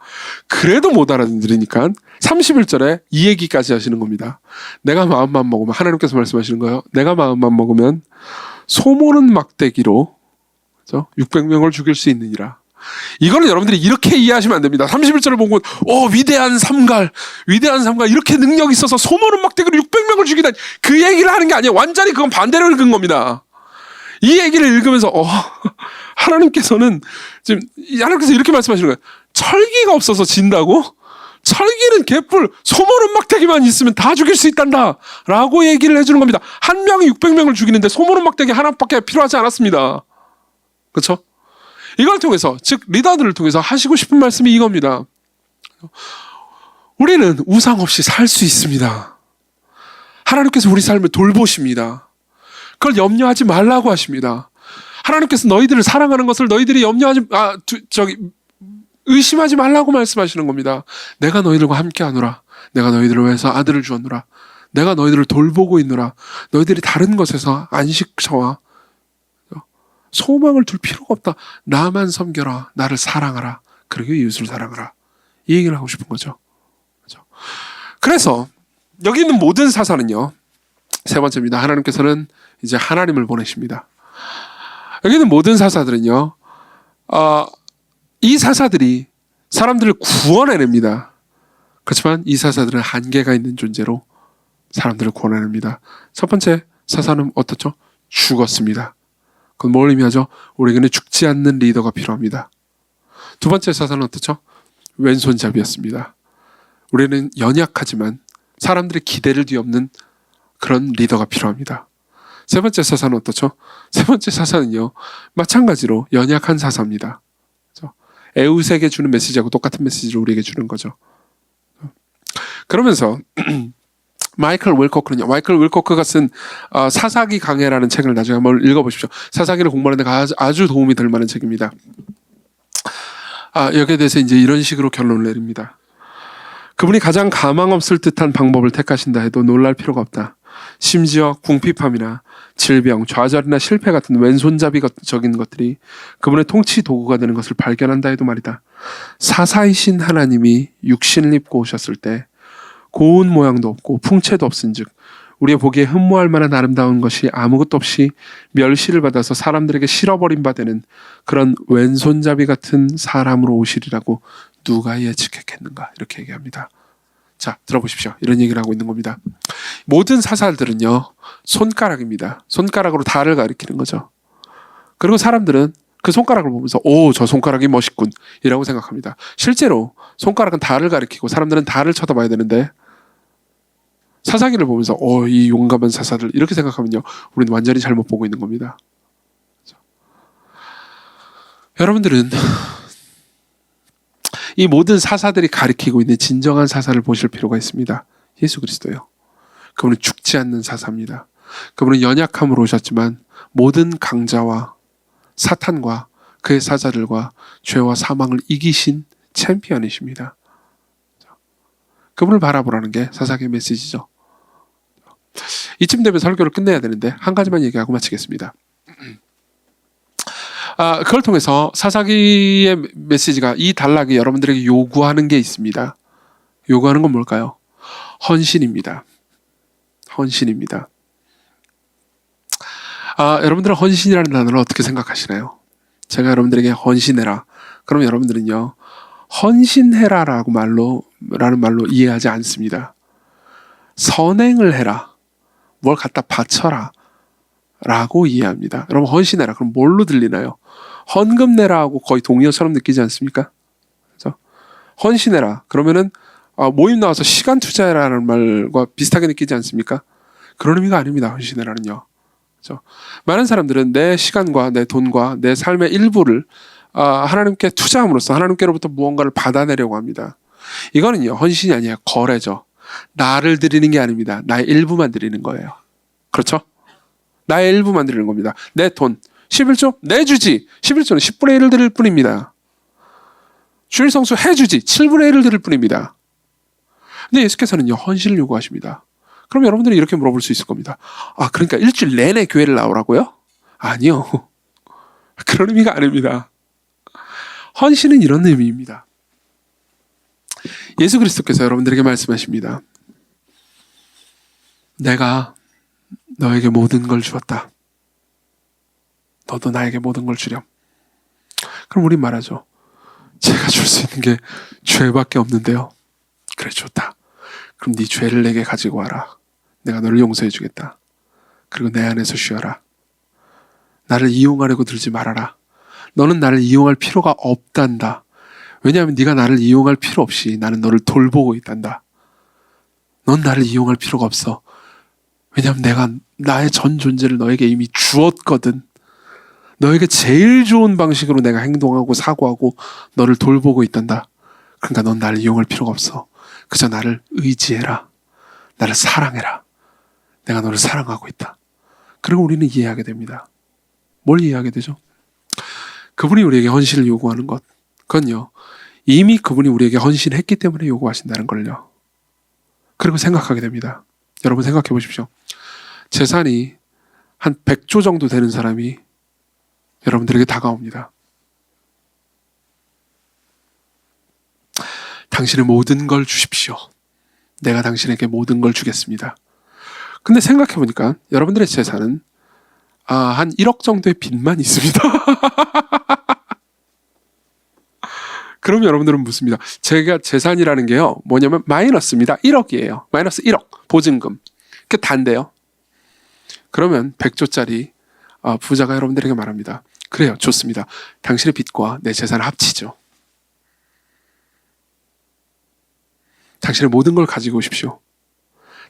그래도 못 알아들으니까 31절에 이 얘기까지 하시는 겁니다. 내가 마음만 먹으면 하나님께서 말씀하시는 거예요. 내가 마음만 먹으면 소모는 막대기로 그렇죠? 600명을 죽일 수 있느니라. 이거는 여러분들이 이렇게 이해하시면 안 됩니다. 31절을 보고 위대한 삼갈 이렇게 능력이 있어서 소모는 막대기로 600명을 죽이다니, 그 얘기를 하는 게 아니에요. 완전히 그건 반대로 읽은 겁니다. 이 얘기를 읽으면서 하나님께서는 지금 하나님께서 이렇게 말씀하시는 거예요. 철기가 없어서 진다고? 철기는 개뿔, 소모는 막대기만 있으면 다 죽일 수 있단다 라고 얘기를 해주는 겁니다. 한 명이 600명을 죽이는데 소모는 막대기 하나밖에 필요하지 않았습니다. 그렇죠? 이걸 통해서, 즉 리더들을 통해서 하시고 싶은 말씀이 이겁니다. 우리는 우상 없이 살 수 있습니다. 하나님께서 우리 삶을 돌보십니다. 그걸 염려하지 말라고 하십니다. 하나님께서 너희들을 사랑하는 것을 너희들이 의심하지 말라고 말씀하시는 겁니다. 내가 너희들과 함께하노라. 내가 너희들을 위해서 아들을 주었노라. 내가 너희들을 돌보고 있노라. 너희들이 다른 것에서 안식처와 소망을 둘 필요가 없다. 나만 섬겨라. 나를 사랑하라. 그리고 이웃을 사랑하라. 이 얘기를 하고 싶은 거죠. 그래서 여기 있는 모든 사사는요, 세 번째입니다. 하나님께서는 이제 하나님을 보내십니다. 여기 있는 모든 사사들은요, 이 사사들이 사람들을 구원해냅니다. 그렇지만 이 사사들은 한계가 있는 존재로 사람들을 구원해냅니다. 첫 번째 사사는 어떻죠? 죽었습니다. 그건 뭘 의미하죠? 우리에게는 죽지 않는 리더가 필요합니다. 두 번째 사사는 어떻죠? 왼손잡이였습니다. 우리는 연약하지만 사람들의 기대를 뒤엎는 그런 리더가 필요합니다. 세 번째 사사는 어떻죠? 세 번째 사사는요, 마찬가지로 연약한 사사입니다. 에웃에게 주는 메시지하고 똑같은 메시지를 우리에게 주는 거죠. 그러면서 마이클 윌코크가 쓴 사사기 강해라는 책을 나중에 한번 읽어보십시오. 사사기를 공부하는 데 아주 도움이 될 만한 책입니다. 여기에 대해서 이제 이런 식으로 결론을 내립니다. 그분이 가장 가망 없을 듯한 방법을 택하신다 해도 놀랄 필요가 없다. 심지어 궁핍함이나 질병, 좌절이나 실패 같은 왼손잡이적인 것들이 그분의 통치 도구가 되는 것을 발견한다 해도 말이다. 사사이신 하나님이 육신을 입고 오셨을 때 고운 모양도 없고 풍채도 없은즉 우리의 보기에 흠모할 만한 아름다운 것이 아무것도 없이 멸시를 받아서 사람들에게 실어버린 바 되는 그런 왼손잡이 같은 사람으로 오시리라고 누가 예측했겠는가, 이렇게 얘기합니다. 자, 들어보십시오. 이런 얘기를 하고 있는 겁니다. 모든 사사들은요, 손가락입니다. 손가락으로 달을 가리키는 거죠. 그리고 사람들은 그 손가락을 보면서 저 손가락이 멋있군 이라고 생각합니다. 실제로 손가락은 달을 가리키고 사람들은 달을 쳐다봐야 되는데, 사사기를 보면서 이 용감한 사사들 이렇게 생각하면요, 우리는 완전히 잘못 보고 있는 겁니다. 그렇죠? 여러분들은 이 모든 사사들이 가리키고 있는 진정한 사사를 보실 필요가 있습니다. 예수 그리스도요. 그분은 죽지 않는 사사입니다. 그분은 연약함으로 오셨지만 모든 강자와 사탄과 그의 사자들과 죄와 사망을 이기신 챔피언이십니다. 그분을 바라보라는 게 사사기의 메시지죠. 이쯤 되면 설교를 끝내야 되는데 한 가지만 얘기하고 마치겠습니다. 그걸 통해서 사사기의 메시지가, 이 단락이 여러분들에게 요구하는 게 있습니다. 요구하는 건 뭘까요? 헌신입니다. 헌신입니다. 여러분들은 헌신이라는 단어를 어떻게 생각하시나요? 제가 여러분들에게 헌신해라. 그럼 여러분들은요, 헌신해라라는 말로 이해하지 않습니다. 선행을 해라. 뭘 갖다 바쳐라. 라고 이해합니다. 여러분, 헌신해라. 그럼 뭘로 들리나요? 헌금 내라 하고 거의 동의어처럼 느끼지 않습니까? 그렇죠? 헌신해라. 그러면은 모임 나와서 시간 투자해라는 말과 비슷하게 느끼지 않습니까? 그런 의미가 아닙니다. 헌신해라는요. 그렇죠? 많은 사람들은 내 시간과 내 돈과 내 삶의 일부를 하나님께 투자함으로써 하나님께로부터 무언가를 받아내려고 합니다. 이거는요, 헌신이 아니에요. 거래죠. 나를 드리는 게 아닙니다. 나의 일부만 드리는 거예요. 그렇죠? 나의 일부만 드리는 겁니다. 내 돈 11조 내주지. 11조는 10분의 1을 드릴 뿐입니다. 주일 성수 해주지. 7분의 1을 드릴 뿐입니다. 근데 예수께서는요, 헌신을 요구하십니다. 그럼 여러분들이 이렇게 물어볼 수 있을 겁니다. 그러니까 일주일 내내 교회를 나오라고요? 아니요. 그런 의미가 아닙니다. 헌신은 이런 의미입니다. 예수 그리스도께서 여러분들에게 말씀하십니다. 내가 너에게 모든 걸 주었다. 너도 나에게 모든 걸 주렴. 그럼 우린 말하죠. 제가 줄 수 있는 게 죄밖에 없는데요. 그래, 좋다. 그럼 네 죄를 내게 가지고 와라. 내가 너를 용서해 주겠다. 그리고 내 안에서 쉬어라. 나를 이용하려고 들지 말아라. 너는 나를 이용할 필요가 없단다. 왜냐하면 네가 나를 이용할 필요 없이 나는 너를 돌보고 있단다. 넌 나를 이용할 필요가 없어. 왜냐하면 내가 나의 전 존재를 너에게 이미 주었거든. 너에게 제일 좋은 방식으로 내가 행동하고 사고하고 너를 돌보고 있단다. 그러니까 넌 나를 이용할 필요가 없어. 그저 나를 의지해라. 나를 사랑해라. 내가 너를 사랑하고 있다. 그리고 우리는 이해하게 됩니다. 뭘 이해하게 되죠? 그분이 우리에게 헌신을 요구하는 것, 그건요, 이미 그분이 우리에게 헌신했기 때문에 요구하신다는 걸요. 그리고 생각하게 됩니다. 여러분 생각해 보십시오. 재산이 한 100조 정도 되는 사람이 여러분들에게 다가옵니다. 당신의 모든 걸 주십시오. 내가 당신에게 모든 걸 주겠습니다. 근데 생각해 보니까 여러분들의 재산은 한 1억 정도의 빚만 있습니다. 그럼 여러분들은 묻습니다. 제가 재산이라는 게요, 뭐냐면 마이너스입니다. 1억이에요. 마이너스 1억 보증금. 그 단데요. 그러면 100조짜리 부자가 여러분들에게 말합니다. 그래요, 좋습니다. 당신의 빚과 내 재산을 합치죠. 당신의 모든 걸 가지고 오십시오.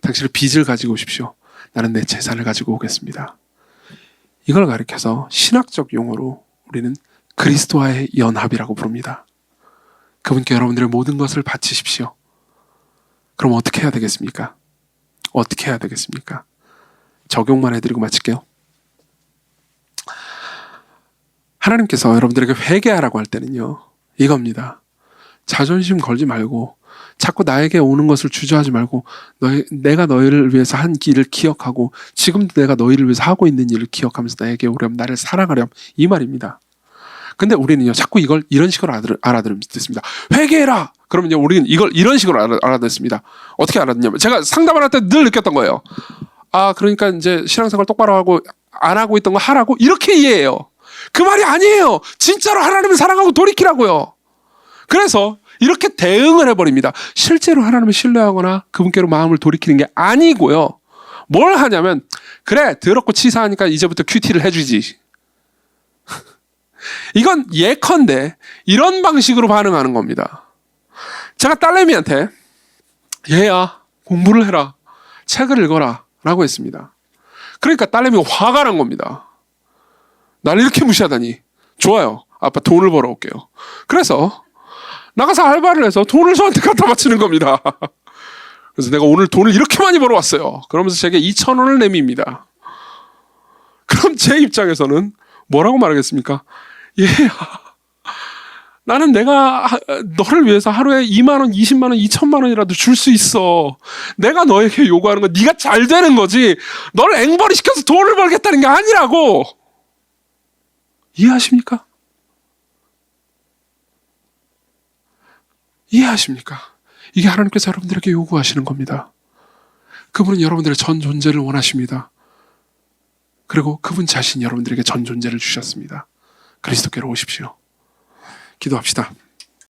당신의 빚을 가지고 오십시오. 나는 내 재산을 가지고 오겠습니다. 이걸 가리켜서 신학적 용어로 우리는 그리스도와의 연합이라고 부릅니다. 그분께 여러분들의 모든 것을 바치십시오. 그럼 어떻게 해야 되겠습니까? 어떻게 해야 되겠습니까? 적용만 해드리고 마칠게요. 하나님께서 여러분들에게 회개하라고 할 때는요, 이겁니다. 자존심 걸지 말고 자꾸 나에게 오는 것을 주저하지 말고 내가 너희를 위해서 한 일을 기억하고 지금도 내가 너희를 위해서 하고 있는 일을 기억하면서 나에게 오렴, 나를 사랑하렴, 이 말입니다. 근데 우리는요, 자꾸 이걸 이런 식으로 알아듣습니다. 회개해라! 그러면요, 우리는 이걸 이런 식으로 알아듣습니다. 어떻게 알아듣냐면, 제가 상담을 할 때 늘 느꼈던 거예요. 그러니까 이제 신앙생활 똑바로 하고 안 하고 있던 거 하라고? 이렇게 이해해요. 그 말이 아니에요. 진짜로 하나님을 사랑하고 돌이키라고요. 그래서 이렇게 대응을 해버립니다. 실제로 하나님을 신뢰하거나 그분께로 마음을 돌이키는 게 아니고요. 뭘 하냐면, 그래, 더럽고 치사하니까 이제부터 큐티를 해주지. 이건 예컨대 이런 방식으로 반응하는 겁니다. 제가 딸내미한테 얘야, 공부를 해라, 책을 읽어라 라고 했습니다. 그러니까 딸내미가 화가 난 겁니다. 날 이렇게 무시하다니. 좋아요, 아빠 돈을 벌어올게요. 그래서 나가서 알바를 해서 돈을 저한테 갖다 바치는 겁니다. 그래서 내가 오늘 돈을 이렇게 많이 벌어왔어요. 그러면서 제게 2,000원을 내밉니다. 그럼 제 입장에서는 뭐라고 말하겠습니까? 얘야, 나는 내가 너를 위해서 하루에 2만 원, 20만 원, 2천만 원이라도 줄 수 있어. 내가 너에게 요구하는 건 네가 잘 되는 거지, 너를 앵벌이 시켜서 돈을 벌겠다는 게 아니라고. 이해하십니까? 이해하십니까? 이게 하나님께서 여러분들에게 요구하시는 겁니다. 그분은 여러분들의 전 존재를 원하십니다. 그리고 그분 자신이 여러분들에게 전 존재를 주셨습니다. 그리스도께로 오십시오. 기도합시다.